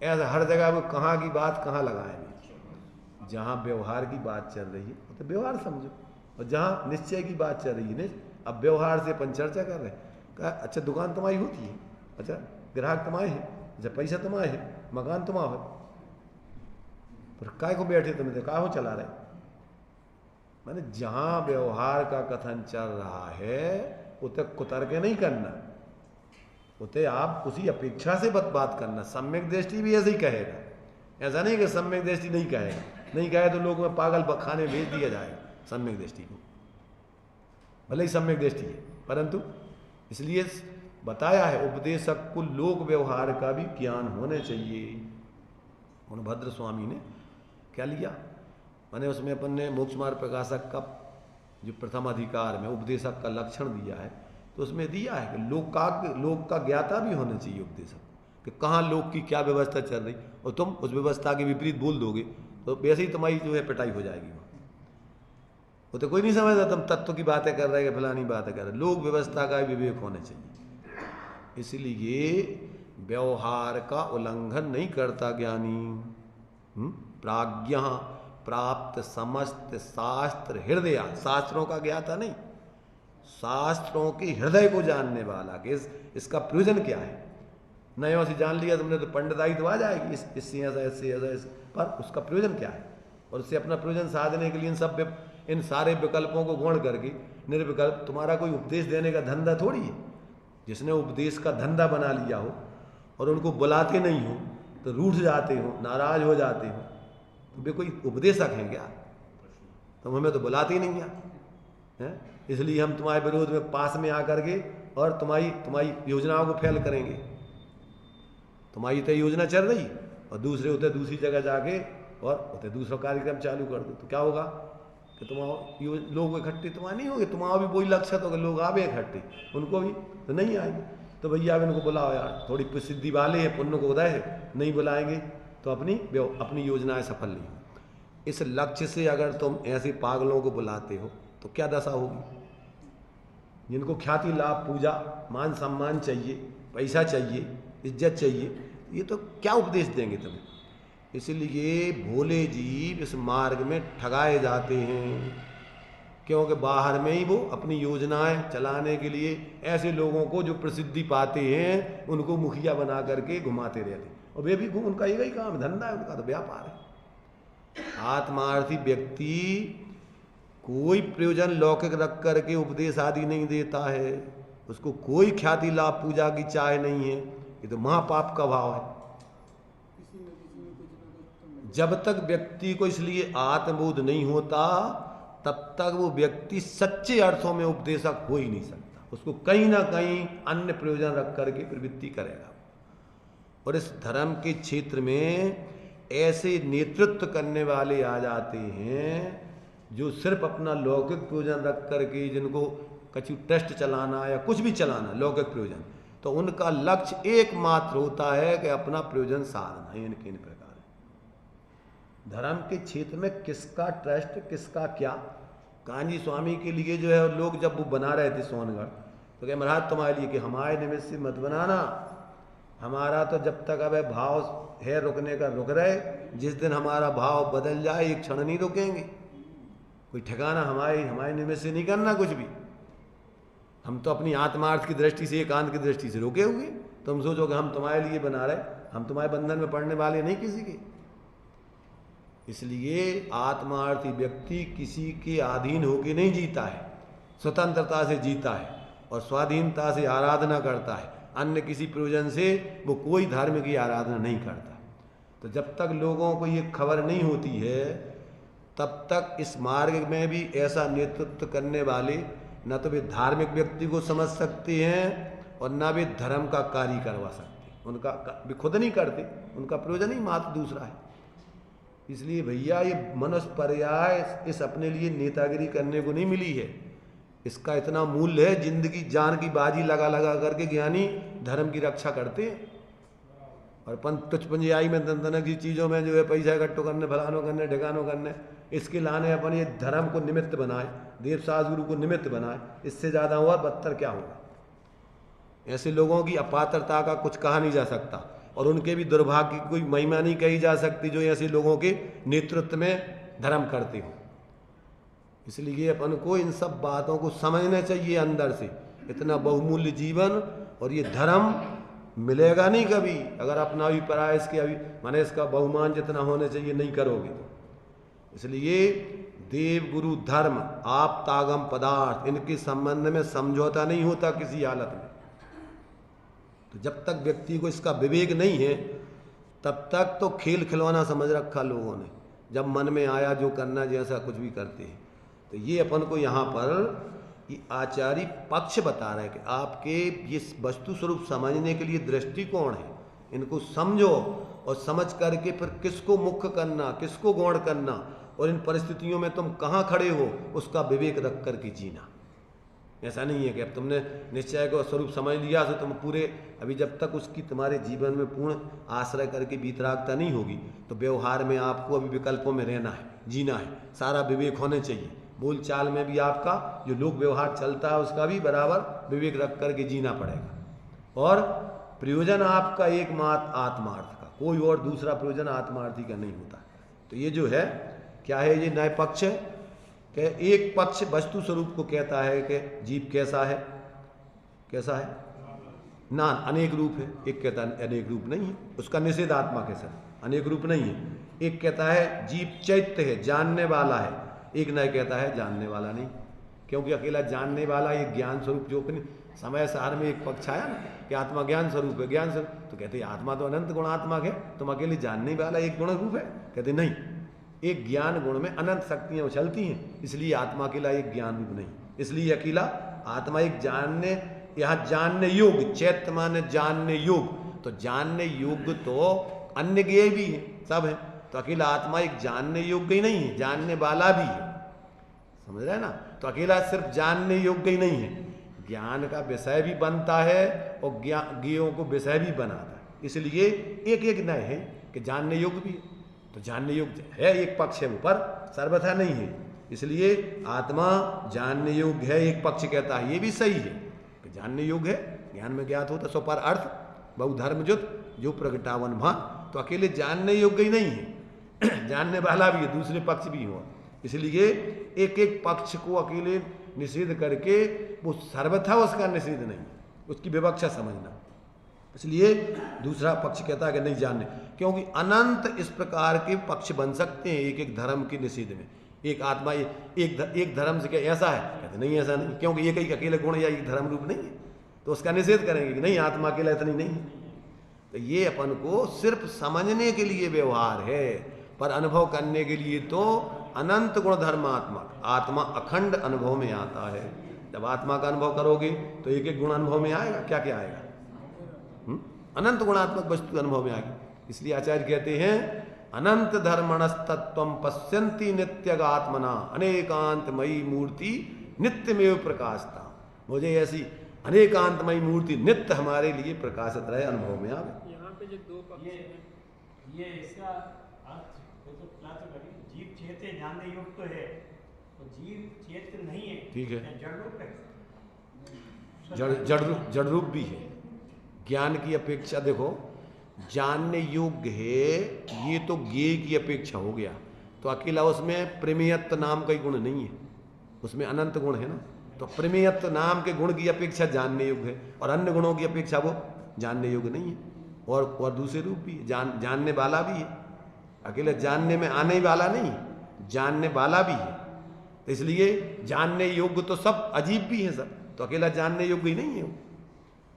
ऐसा हर जगह वो कहाँ की बात कहाँ लगाएंगे। जहाँ व्यवहार की बात चल रही है तो व्यवहार समझो, और जहाँ निश्चय की बात चल रही है, अब व्यवहार से अपन चर्चा कर रहे हैं। कहा अच्छा दुकान तुम्हारी होती है, अच्छा ग्राहक तुम्हारे हैं, अच्छा पैसा तुम्हारे है, मकान तुम्हारा है, पर काय को बैठे तुम का हो चला रहे। माने जहां व्यवहार का कथन चल रहा है उसे कुतर के नहीं करना, उसे आप उसी अपेक्षा से बात करना। सम्यक दृष्टि भी ऐसे ही कहेगा, ऐसा नहीं कि सम्यक दृष्टि नहीं कहेगा, नहीं कहे तो लोग में पागल खाने भेज दिया जाएगा सम्यक दृष्टि को, भले ही सम्यक दृष्टि है, परंतु इसलिए बताया है उपदेशक को लोक व्यवहार का भी ज्ञान होने चाहिए। उन भद्र स्वामी ने क्या लिया, मैंने उसमें अपन ने मोक्ष मार्ग प्रकाशक का जो प्रथम अधिकार में उपदेशक का लक्षण दिया है, तो उसमें दिया है कि लोक का ज्ञाता भी होना चाहिए उपदेशक, कि कहाँ लोक की क्या व्यवस्था चल रही, और तुम उस व्यवस्था के विपरीत बोल दोगे तो वैसे ही तुम्हारी जो है पिटाई हो जाएगी। वो तो कोई नहीं समझता तुम तत्व की बातें कर रहे हैं, फलानी बातें कर रहे। लोक व्यवस्था का विवेक होना चाहिए, इसलिए व्यवहार का उल्लंघन नहीं करता ज्ञानी। प्राज्ञ प्राप्त समस्त शास्त्र हृदय, शास्त्रों का ज्ञाता नहीं, शास्त्रों के हृदय को जानने वाला कि इसका प्रयोजन क्या है। नयों से जान लिया तुमने तो पंडिताई तो आ जाएगी, इससे ऐसा, पर उसका प्रयोजन क्या है, और उससे अपना प्रयोजन साधने के लिए इन सारे विकल्पों को गौण करके निर्विकल्प, तुम्हारा कोई उपदेश देने का धंधा थोड़ी है। जिसने उपदेश का धंधा बना लिया हो और उनको बुलाते नहीं हो तो रूठ जाते हो, नाराज हो जाते हो, तो वे कोई उपदेशक हैं क्या? तुम हमें तो बुलाते ही नहीं हैं, इसलिए हम तुम्हारे विरोध में पास में आकर के और तुम्हारी योजनाओं को फेल करेंगे। तुम्हारी तो योजना चल रही और दूसरे होते दूसरी जगह जाके और होते दूसरा कार्यक्रम चालू कर दो, तो क्या होगा कि तुम्हारा लोग इकट्ठे तुम्हारे नहीं होंगे, तुम्हारा भी वही लक्ष्य होगा, लोग आवे इकट्ठे, उनको भी तो नहीं आएंगे। तो भैया अब इनको बुलाओ यार, थोड़ी प्रसिद्धि वाले हैं, पुण्य को उदय है, नहीं बुलाएंगे तो अपनी योजनाएं सफल नहीं होंगी। इस लक्ष्य से अगर तुम ऐसे पागलों को बुलाते हो तो क्या दशा होगी? जिनको ख्याति लाभ पूजा मान सम्मान चाहिए, पैसा चाहिए, इज्जत चाहिए, ये तो क्या उपदेश देंगे तुम्हें? इसलिए भोले जीव इस मार्ग में ठगाए जाते हैं, क्योंकि बाहर में ही वो अपनी योजनाएं चलाने के लिए ऐसे लोगों को जो प्रसिद्धि पाते हैं उनको मुखिया बना करके घुमाते रहते, और वे भी उनका यही काम धंधा है, उनका तो व्यापार है। आत्मार्थी व्यक्ति कोई प्रयोजन लौकिक रख करके उपदेश आदि नहीं देता है, उसको कोई ख्याति लाभ पूजा की चाह नहीं है, ये तो महापाप का भाव है। जब तक व्यक्ति को इसलिए आत्मबोध नहीं होता तब तक वो व्यक्ति सच्चे अर्थों में उपदेशक हो ही नहीं सकता, उसको कहीं ना कहीं अन्य प्रयोजन रख करके प्रवृत्ति करेगा। और इस धर्म के क्षेत्र में ऐसे नेतृत्व करने वाले आ जाते हैं जो सिर्फ अपना लौकिक प्रयोजन रख करके, जिनको कछु टेस्ट चलाना या कुछ भी चलाना लौकिक प्रयोजन, तो उनका लक्ष्य एकमात्र होता है कि अपना प्रयोजन साधना है। इनके इन प्रकार धर्म के क्षेत्र में किसका ट्रस्ट, किसका क्या। कांजी स्वामी के लिए जो है लोग जब वो बना रहे थे सोनगढ़, तो कहे महाराज तुम्हारे लिए कि हमारे निमित्त से मत बनाना, हमारा तो जब तक अब भाव है रुकने का रुक रहे, जिस दिन हमारा भाव बदल जाए एक क्षण नहीं रुकेंगे। कोई ठिकाना हमारे निमित्त से नहीं करना कुछ भी, हम तो अपनी आत्मार्थ की दृष्टि से, एकांत की दृष्टि से रुके हुए। तुम सोचो कि हम तुम्हारे लिए बना रहे, हम तुम्हारे बंधन में पड़ने वाले नहीं किसी के। इसलिए आत्मार्थी व्यक्ति किसी के अधीन होकर नहीं जीता है, स्वतंत्रता से जीता है और स्वाधीनता से आराधना करता है। अन्य किसी प्रयोजन से वो कोई धर्म की आराधना नहीं करता। तो जब तक लोगों को ये खबर नहीं होती है तब तक इस मार्ग में भी ऐसा नेतृत्व करने वाले न तो वे धार्मिक व्यक्ति को समझ सकते हैं और न वे धर्म का कार्य करवा सकते। उनका वे खुद नहीं करते, उनका प्रयोजन ही मात्र दूसरा है। इसलिए भैया ये मनुष्य पर्याय इस अपने लिए नेतागिरी करने को नहीं मिली है, इसका इतना मूल्य है, जिंदगी जान की बाजी लगा लगा करके ज्ञानी धर्म की रक्षा करते हैं। और तुचपंजियाई में दंदन की चीज़ों में जो है पैसा इकट्ठो करने, फलानो करने, ढिकानो करने, इसके लाने अपन ये धर्म को निमित्त बनाए, देव सास गुरु को निमित्त बनाए, इससे ज़्यादा हुआ बदतर क्या होगा। ऐसे लोगों की अपात्रता का कुछ कहा नहीं जा सकता और उनके भी दुर्भाग्य की कोई महिमा नहीं कही जा सकती जो ऐसे लोगों के नेतृत्व में धर्म करते हो। इसलिए अपन को इन सब बातों को समझना चाहिए अंदर से। इतना बहुमूल्य जीवन और ये धर्म मिलेगा नहीं कभी अगर अपना भी पराय इसके अभी माने इसका बहुमान जितना होना चाहिए नहीं करोगे तो। इसलिए देव गुरु धर्म आप तागम पदार्थ इनके संबंध में समझौता नहीं होता किसी हालत में। तो जब तक व्यक्ति को इसका विवेक नहीं है तब तक तो खेल खिलौना समझ रखा लोगों ने, जब मन में आया जो करना जैसा कुछ भी करते हैं। तो ये अपन को यहाँ पर ये आचार्य पक्ष बता रहे हैं कि आपके ये वस्तु स्वरूप समझने के लिए दृष्टिकोण है, इनको समझो और समझ करके फिर किसको मुख्य करना, किसको गौण करना और इन परिस्थितियों में तुम कहाँ खड़े हो उसका विवेक रख करके जीना। ऐसा नहीं है कि अब तुमने निश्चय को स्वरूप समझ लिया तो तुम पूरे, अभी जब तक उसकी तुम्हारे जीवन में पूर्ण आश्रय करके वितरागता नहीं होगी तो व्यवहार में आपको अभी विकल्पों में रहना है, जीना है, सारा विवेक होने चाहिए। बोल चाल में भी आपका जो लोक व्यवहार चलता है उसका भी बराबर विवेक रख करके जीना पड़ेगा। और प्रयोजन आपका एकमात्र आत्मार्थ का, कोई और दूसरा प्रयोजन आत्मार्थी का नहीं होता। तो ये जो है क्या है ये नए पक्ष है कि एक पक्ष वस्तु स्वरूप को कहता है कि जीव कैसा है, कैसा है ना, अनेक रूप है। एक कहता है अनेक रूप नहीं है, उसका निषेधात्मक है सर, अनेक रूप नहीं है। एक कहता है जीव चैत्य है, जानने वाला है, एक नए कहता है जानने वाला नहीं, क्योंकि अकेला जानने वाला ये ज्ञान स्वरूप जो अपने समय सार में एक पक्ष आया ना कि आत्मा ज्ञान स्वरूप है, ज्ञान स्वरूप, तो कहते हैं आत्मा तो अनंत गुणात्मक है, तुम अकेले जानने वाला एक गुण रूप है, कहते नहीं, एक ज्ञान गुण में अनंत शक्तियां उछलती हैं, इसलिए आत्मा अकेला एक ज्ञान रूप नहीं, इसलिए अकेला आत्मा एक जानने, यहाँ जानने योग्य, चैत्य माने जानने योग्य, तो जानने योग्य तो अन्य ज्ञेय भी है, सब है, तो अकेला आत्मा एक जानने योग्य ही नहीं है, जानने वाला भी है, समझ रहे हैं ना। तो अकेला सिर्फ जानने योग्य ही नहीं है, ज्ञान का विषय भी बनता है और ज्ञेयों को विषय भी बनाता है, इसलिए एक एक नए है कि जानने योग्य भी है, तो जानने योग्य है एक पक्ष है, ऊपर सर्वथा नहीं है, इसलिए आत्मा जानने योग्य है एक पक्ष कहता है, ये भी सही है कि जानने योग्य है, ज्ञान में ज्ञात होता सो पर अर्थ बहुधर्मजुत जो प्रगटावन भान, तो अकेले जानने योग्य ही नहीं है, जानने वाला भी है, दूसरे पक्ष भी हो, इसलिए एक एक पक्ष को अकेले निषेध करके वो सर्वथा उसका निषेध नहीं, उसकी विवक्षा समझना, इसलिए दूसरा पक्ष कहता है कि नहीं जानने, क्योंकि अनंत इस प्रकार के पक्ष बन सकते हैं एक एक धर्म के निषेध में। एक आत्मा एक धर्म से क्या ऐसा है, कहते नहीं ऐसा नहीं, क्योंकि एक ही अकेले गुण या एक धर्म रूप नहीं है, तो उसका निषेध करेंगे कि नहीं आत्मा अकेला इतनी नहीं है। तो ये अपन को सिर्फ समझने के लिए व्यवहार है, पर अनुभव करने के लिए तो अनंत गुण धर्मात्मक आत्मा अखंड अनुभव में आता है। जब आत्मा का अनुभव करोगे तो एक एक गुण अनुभव में आएगा, क्या क्या आएगा, अनंत गुणात्मक वस्तु अनुभव में आएगी। इसलिए आचार्य कहते हैं अनंत धर्मणस्तत्वम पश्यन्ति नित्यगात्मना अनेकांतमयी मूर्ति नित्यमेव प्रकाशता, मुझे ऐसी अनेकांतमयी मूर्ति नित्य हमारे लिए प्रकाशित रहे, अनुभव में आवे। यहाँ पे जो दो पक्ष हैं, ये इसका अर्थ तो जीव चेत जानने योग्य तो है, तो जीव चेत नहीं है, ठीक है, जड़ रूप है, जड़ रूप भी है। ज्ञान की अपेक्षा देखो जानने योग्य है, ये तो ज्ञेय की अपेक्षा हो गया, तो अकेला उसमें प्रमेयत्व नाम का गुण नहीं है, उसमें अनंत गुण है ना, तो प्रमेयत्व नाम के गुण की अपेक्षा जानने योग्य है, और अन्य गुणों की अपेक्षा वो जानने योग्य नहीं है, और दूसरे रूप भी है, जानने वाला भी है, अकेले जानने में आने वाला नहीं, जानने वाला भी है, तो इसलिए जानने योग्य तो सब अजीब भी है सब, तो अकेला जानने योग्य ही नहीं है वो।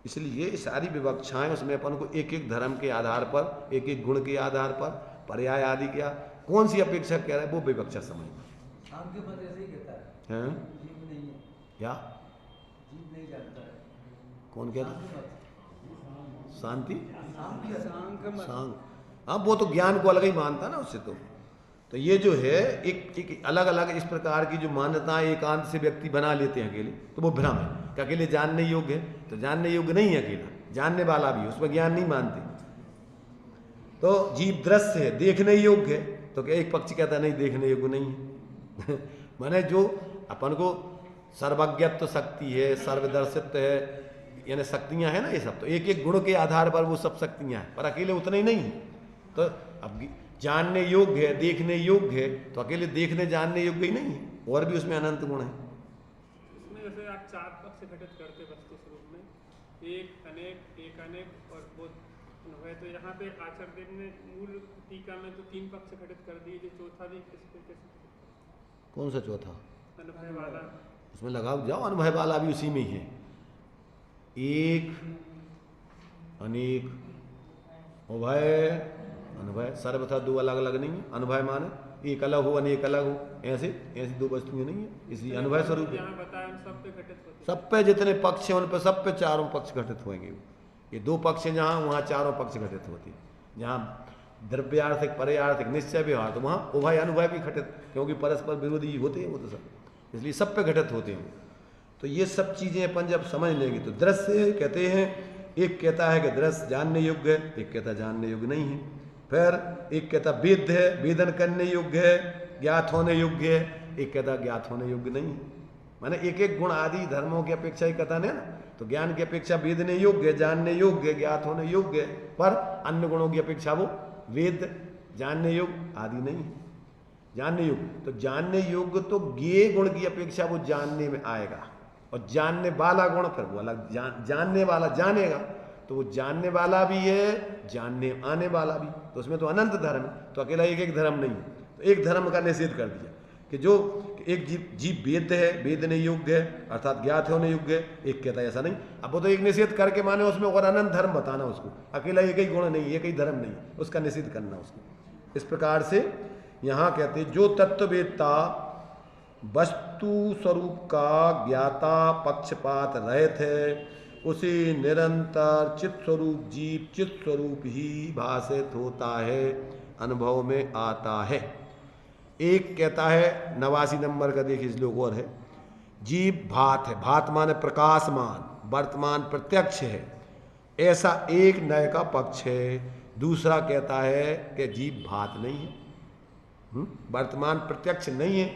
इसलिए सारी विवक्षाएं उसमें अपन को एक एक धर्म के आधार पर, एक एक गुण के आधार पर, पर्याय आदि क्या कौन सी अपेक्षा कह रहा है वो विवक्षा समझना। आपके पद ऐसे ही कहता है, हैं जीव नहीं है, क्या जीव नहीं जानता है, कौन कहता है? शांति सांग, हाँ वो तो ज्ञान को अलग ही मानता ना उससे, तो ये जो है एक अलग अलग इस प्रकार की जो मान्यताएं एकांत से व्यक्ति बना लेते हैं अकेले, तो वो भ्रम है कि अकेले जानने योग्य है, तो जानने योग्य नहीं है, अकेला जानने वाला भी, उसमें ज्ञान नहीं मानते। तो जीव दृश्य है, देखने योग्य है, तो क्या एक पक्ष कहता नहीं देखने योग्य नहीं है माने जो अपन को सर्वज्ञत्व शक्ति है, सर्वदर्शित्व है, यानी शक्तियां है ना, ये सब तो एक एक गुण के आधार पर वो सब शक्तियां हैं, पर अकेले उतने ही नहीं है। तो अब जानने योग्य है, देखने योग्य है, तो अकेले देखने जानने योग्य ही नहीं है, और भी उसमें अनंत गुण है। इसमें जैसे आप चार पक्ष घटित करते वस्तु स्वरूप में, एक अनेक और बोध है, तो यहाँ पे आचार्य ने मूल टीका में तो तीन पक्ष घटित कर दिए, जो चौथा भी कैसे कौन सा चौथा? अनुभव वाला, उसमें लगाओ जाओ, अनुभव वाला भी उसी में ही है, एक अनेक उभय अनुभव, सर्वथा दो अलग अलग नहीं है, अनुभव माने एक अलग हो अनेक अलग हो, ऐसी दो वस्तुएं नहीं है, इसलिए अनुभव स्वरूप है। सब पे घटित होते, सब पे जितने पक्ष हैं उन पे सब पे चारों पक्ष घटित होंगे। ये दो पक्ष हैं जहाँ, वहाँ चारों पक्ष घटित होते हैं, जहाँ द्रव्यार्थिक पर्यार्थिक निश्चय व्यवहार, तो वहाँ उभय अनुभव भी घटित, क्योंकि परस्पर विरोधी होते हैं वो तो सब, इसलिए सब पे घटित होते हैं। तो ये सब चीजें अपन जब समझ लेंगे तो दृश्य कहते हैं, एक कहता है कि दृश्य जानने योग्य है, एक कहता जानने योग्य नहीं है, फिर एक कहता वेद्य है, वेदन करने योग्य है, ज्ञात होने योग्य है, एक कहता ज्ञात होने योग्य नहीं है। माने एक एक गुण आदि धर्मों की अपेक्षा ही कथन है ना, तो ज्ञान की अपेक्षा वेदने योग्य, जानने योग्य, ज्ञात होने योग्य, पर अन्य गुणों की अपेक्षा वो वेद जानने योग्य आदि नहीं है। जानने योग्य, तो जानने योग्य तो ज्ञेय गुण की अपेक्षा वो जानने में आएगा, और जानने वाला गुण फिर वो अलग, जानने वाला जानेगा, तो वो जानने वाला भी है, जानने आने वाला भी, तो उसमें तो अनंत धर्म है, तो अकेला एक एक धर्म नहीं है। तो एक धर्म का निषेध कर दिया कि जो एक जीव वेद है, वेदने योग्य है अर्थात ज्ञात होने योग्य है, एक कहता है ऐसा नहीं। अब वो तो एक निषेध करके माने उसमें और अनंत धर्म बताना उसको, अकेला एक ही गुण नहीं, एक ही धर्म नहीं, उसका निषेध करना उसको। इस प्रकार से यहाँ कहते जो तत्ववेत्ता वस्तु स्वरूप का ज्ञाता पक्षपात रहित है, उसे निरंतर चित्त स्वरूप जीव चित्त स्वरूप ही भाषित होता है, अनुभव में आता है। एक कहता है 89 नंबर का देखिए श्लोक और है, जीव भात है, भात माने प्रकाशमान, वर्तमान प्रत्यक्ष है, ऐसा एक नय का पक्ष है। दूसरा कहता है कि जीव भात नहीं है, वर्तमान प्रत्यक्ष नहीं है,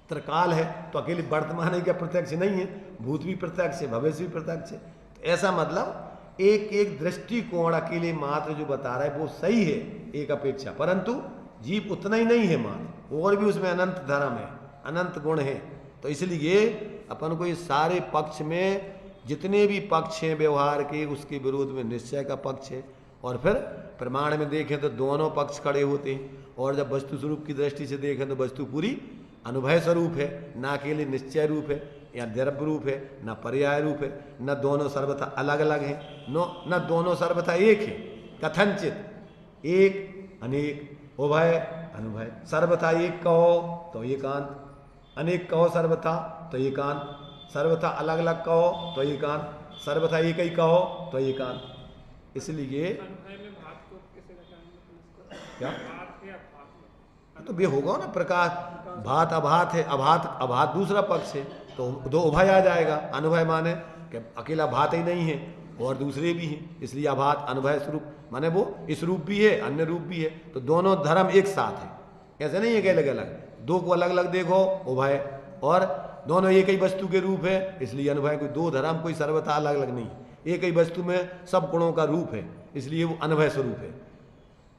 त्रिकाल है, तो अकेले वर्तमान है क्या प्रत्यक्ष नहीं है, भूत भी प्रत्यक्ष है, भविष्य भी प्रत्यक्ष है। तो ऐसा मतलब एक एक दृष्टिकोण अकेले मात्र जो बता रहा है वो सही है एक अपेक्षा, परंतु जीव उतना ही नहीं है मात्र, और भी उसमें अनंत धर्म है, अनंत गुण है। तो इसलिए अपन को ये सारे पक्ष में जितने भी पक्ष हैं व्यवहार के, उसके विरोध में निश्चय का पक्ष है, और फिर प्रमाण में देखें तो दोनों पक्ष खड़े होते हैं, और जब वस्तु स्वरूप की दृष्टि से देखें तो वस्तु पूरी अनुभव स्वरूप है, ना अकेले निश्चय रूप है या द्रव्य रूप है, ना पर्याय रूप है, न दोनों सर्वथा अलग अलग हैं, न दोनों सर्वथा एक है, कथनचित एक अनेक उभय अनुभय, सर्वथा एक कहो तो एकांत, अनेक कहो सर्वथा तो एकांत, सर्वथा अलग अलग कहो तो एकांत, सर्वथा एक ही कहो तो एकांत। इसलिए अनुभव में भात को कैसे घटाएंगे? क्या भात है अभात, तो ये होगा ना प्रकाश, भात अभात है, अभात अभात दूसरा पक्ष है, तो दो उभय आ जाएगा। अनुभव माने कि अकेला भात ही नहीं है और दूसरे भी हैं, इसलिए अभात अनुभव स्वरूप माने वो इस रूप भी है अन्य रूप भी है, तो दोनों धर्म एक साथ है, ऐसे नहीं है कि अलग अलग, दो को अलग अलग देखो उभय, और दोनों एक ही वस्तु के रूप है, इसलिए अनुभव। कोई दो धर्म कोई सर्वथा अलग अलग नहीं, एक ही वस्तु में सब गुणों का रूप है, इसलिए वो अनुभव स्वरूप है।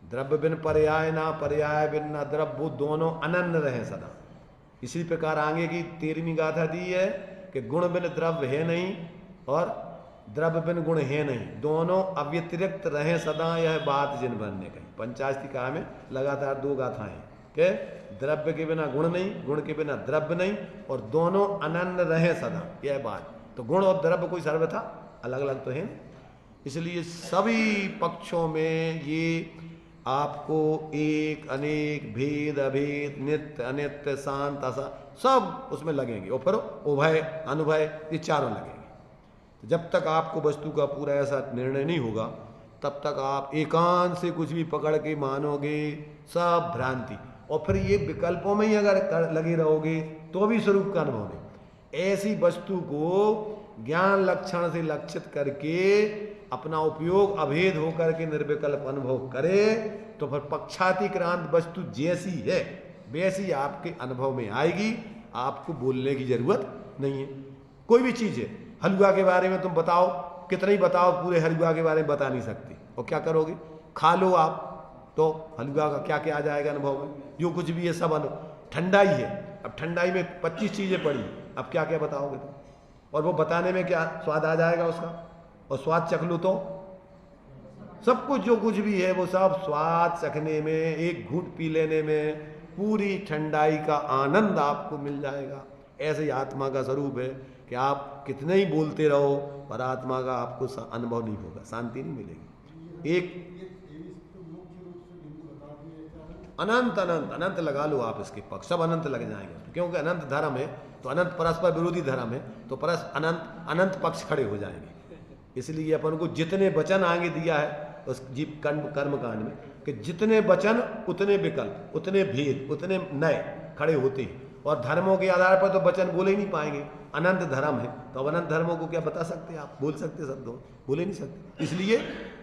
द्रव्य बिन पर्याय ना, पर्याय बिन ना द्रव्य, वो दोनों अनन्य रहे सदा। इसी प्रकार आगे की 13वीं गाथा दी है कि गुण बिन द्रव्य है नहीं और द्रव्य बिन गुण है नहीं, दोनों अव्यतिरिक्त रहे सदा, यह बात जिन बनने कही। पंचाशतिका में लगातार 2 गाथाएं कि द्रव्य के बिना गुण नहीं, गुण के बिना द्रव्य नहीं, और दोनों अनन्य रहे सदा, यह बात। तो गुण और द्रव्य कोई सर्वथा अलग अलग तो है, इसलिए सभी पक्षों में ये आपको एक अनेक भेद अभेद नित्य अनित्य शांत असा सब उसमें लगेंगे, और फिर उभय अनुभव ये चारों लगेंगे। तो जब तक आपको वस्तु का पूरा ऐसा निर्णय नहीं होगा तब तक आप एकांत से कुछ भी पकड़ के मानोगे, सब भ्रांति, और फिर ये विकल्पों में ही अगर लगे रहोगे तो भी स्वरूप का अनुभव नहीं। ऐसी वस्तु को ज्ञान लक्षण से लक्षित करके अपना उपयोग अभेद होकर के निर्विकल्प अनुभव करे, तो फिर पक्षातिक्रांत वस्तु जैसी है वैसी आपके अनुभव में आएगी, आपको बोलने की जरूरत नहीं है। कोई भी चीज है, हलवा के बारे में तुम बताओ, कितना ही बताओ, पूरे हलवा के बारे में बता नहीं सकते, और क्या करोगे, खा लो आप तो हलवा का क्या क्या आ जाएगा अनुभव में, जो कुछ भी है सब अनुभव। ठंडाई है, अब ठंडाई में 25 चीजें पड़ी, अब क्या क्या बताओगे तुम, और वो बताने में क्या स्वाद आ जाएगा उसका, और स्वाद चख लो तो सब कुछ जो कुछ भी है वो सब स्वाद चखने में, एक घूंट पी लेने में पूरी ठंडाई का आनंद आपको मिल जाएगा। ऐसे ही आत्मा का स्वरूप है कि आप कितने ही बोलते रहो पर आत्मा का आपको अनुभव नहीं होगा, शांति नहीं मिलेगी। एक अनंत अनंत अनंत लगा लो आप, इसके पक्ष सब अनंत लग जाएंगे, क्योंकि अनंत धर्म है तो अनंत परस्पर विरोधी धर्म है, तो अनंत अनंत पक्ष खड़े हो जाएंगे। इसलिए अपन को जितने वचन आगे दिया है उस जीव कर्म कांड में कि जितने वचन उतने विकल्प, उतने भेद, उतने नए खड़े होते हैं, और धर्मों के आधार पर तो वचन बोले ही नहीं पाएंगे। अनंत धर्म है तो अब अनंत धर्मों को क्या बता सकते आप, बोल सकते शब्दों, बोले नहीं सकते। इसलिए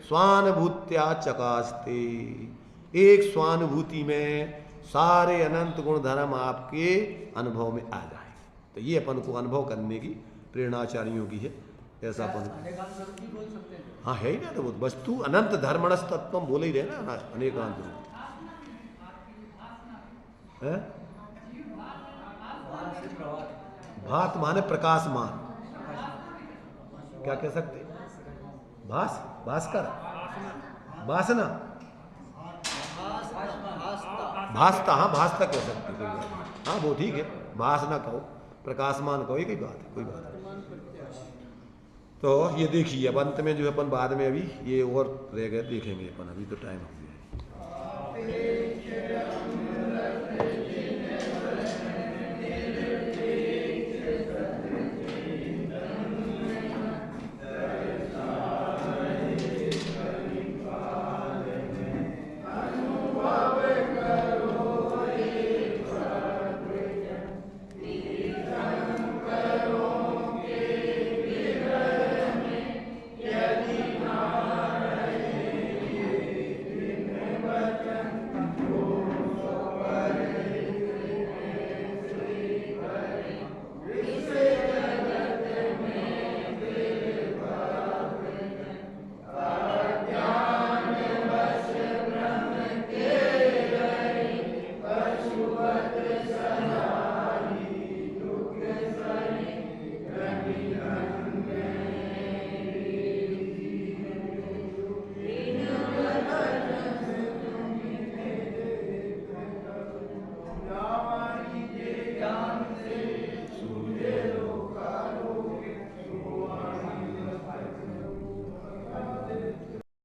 स्वानुभूत्या चकास्ते, एक स्वानुभूति में सारे अनंत गुण धर्म आपके अनुभव में आ जाए। तो ये अपन को अनुभव करने की प्रेरणाचार्यों की है, ऐसा अपन हाँ है ही ना, तो वो वस्तु अनंत धर्मणस तत्व बोले ही रहे ना, अनेकांत रूप। है? भास प्रभात भात माने प्रकाशमान, क्या कह सकते? भास, भास्कर, वासना, भासता, हाँ भासता कह सकते, कोई बात नहीं। हाँ वो ठीक है, भास ना कहो, प्रकाशमान कहो, ये कोई बात है, कोई बात नहीं। तो ये देखिए अब अंत में जो है अपन बाद में अभी ये और रह गए देखेंगे अपन, अभी तो टाइम हो गया है।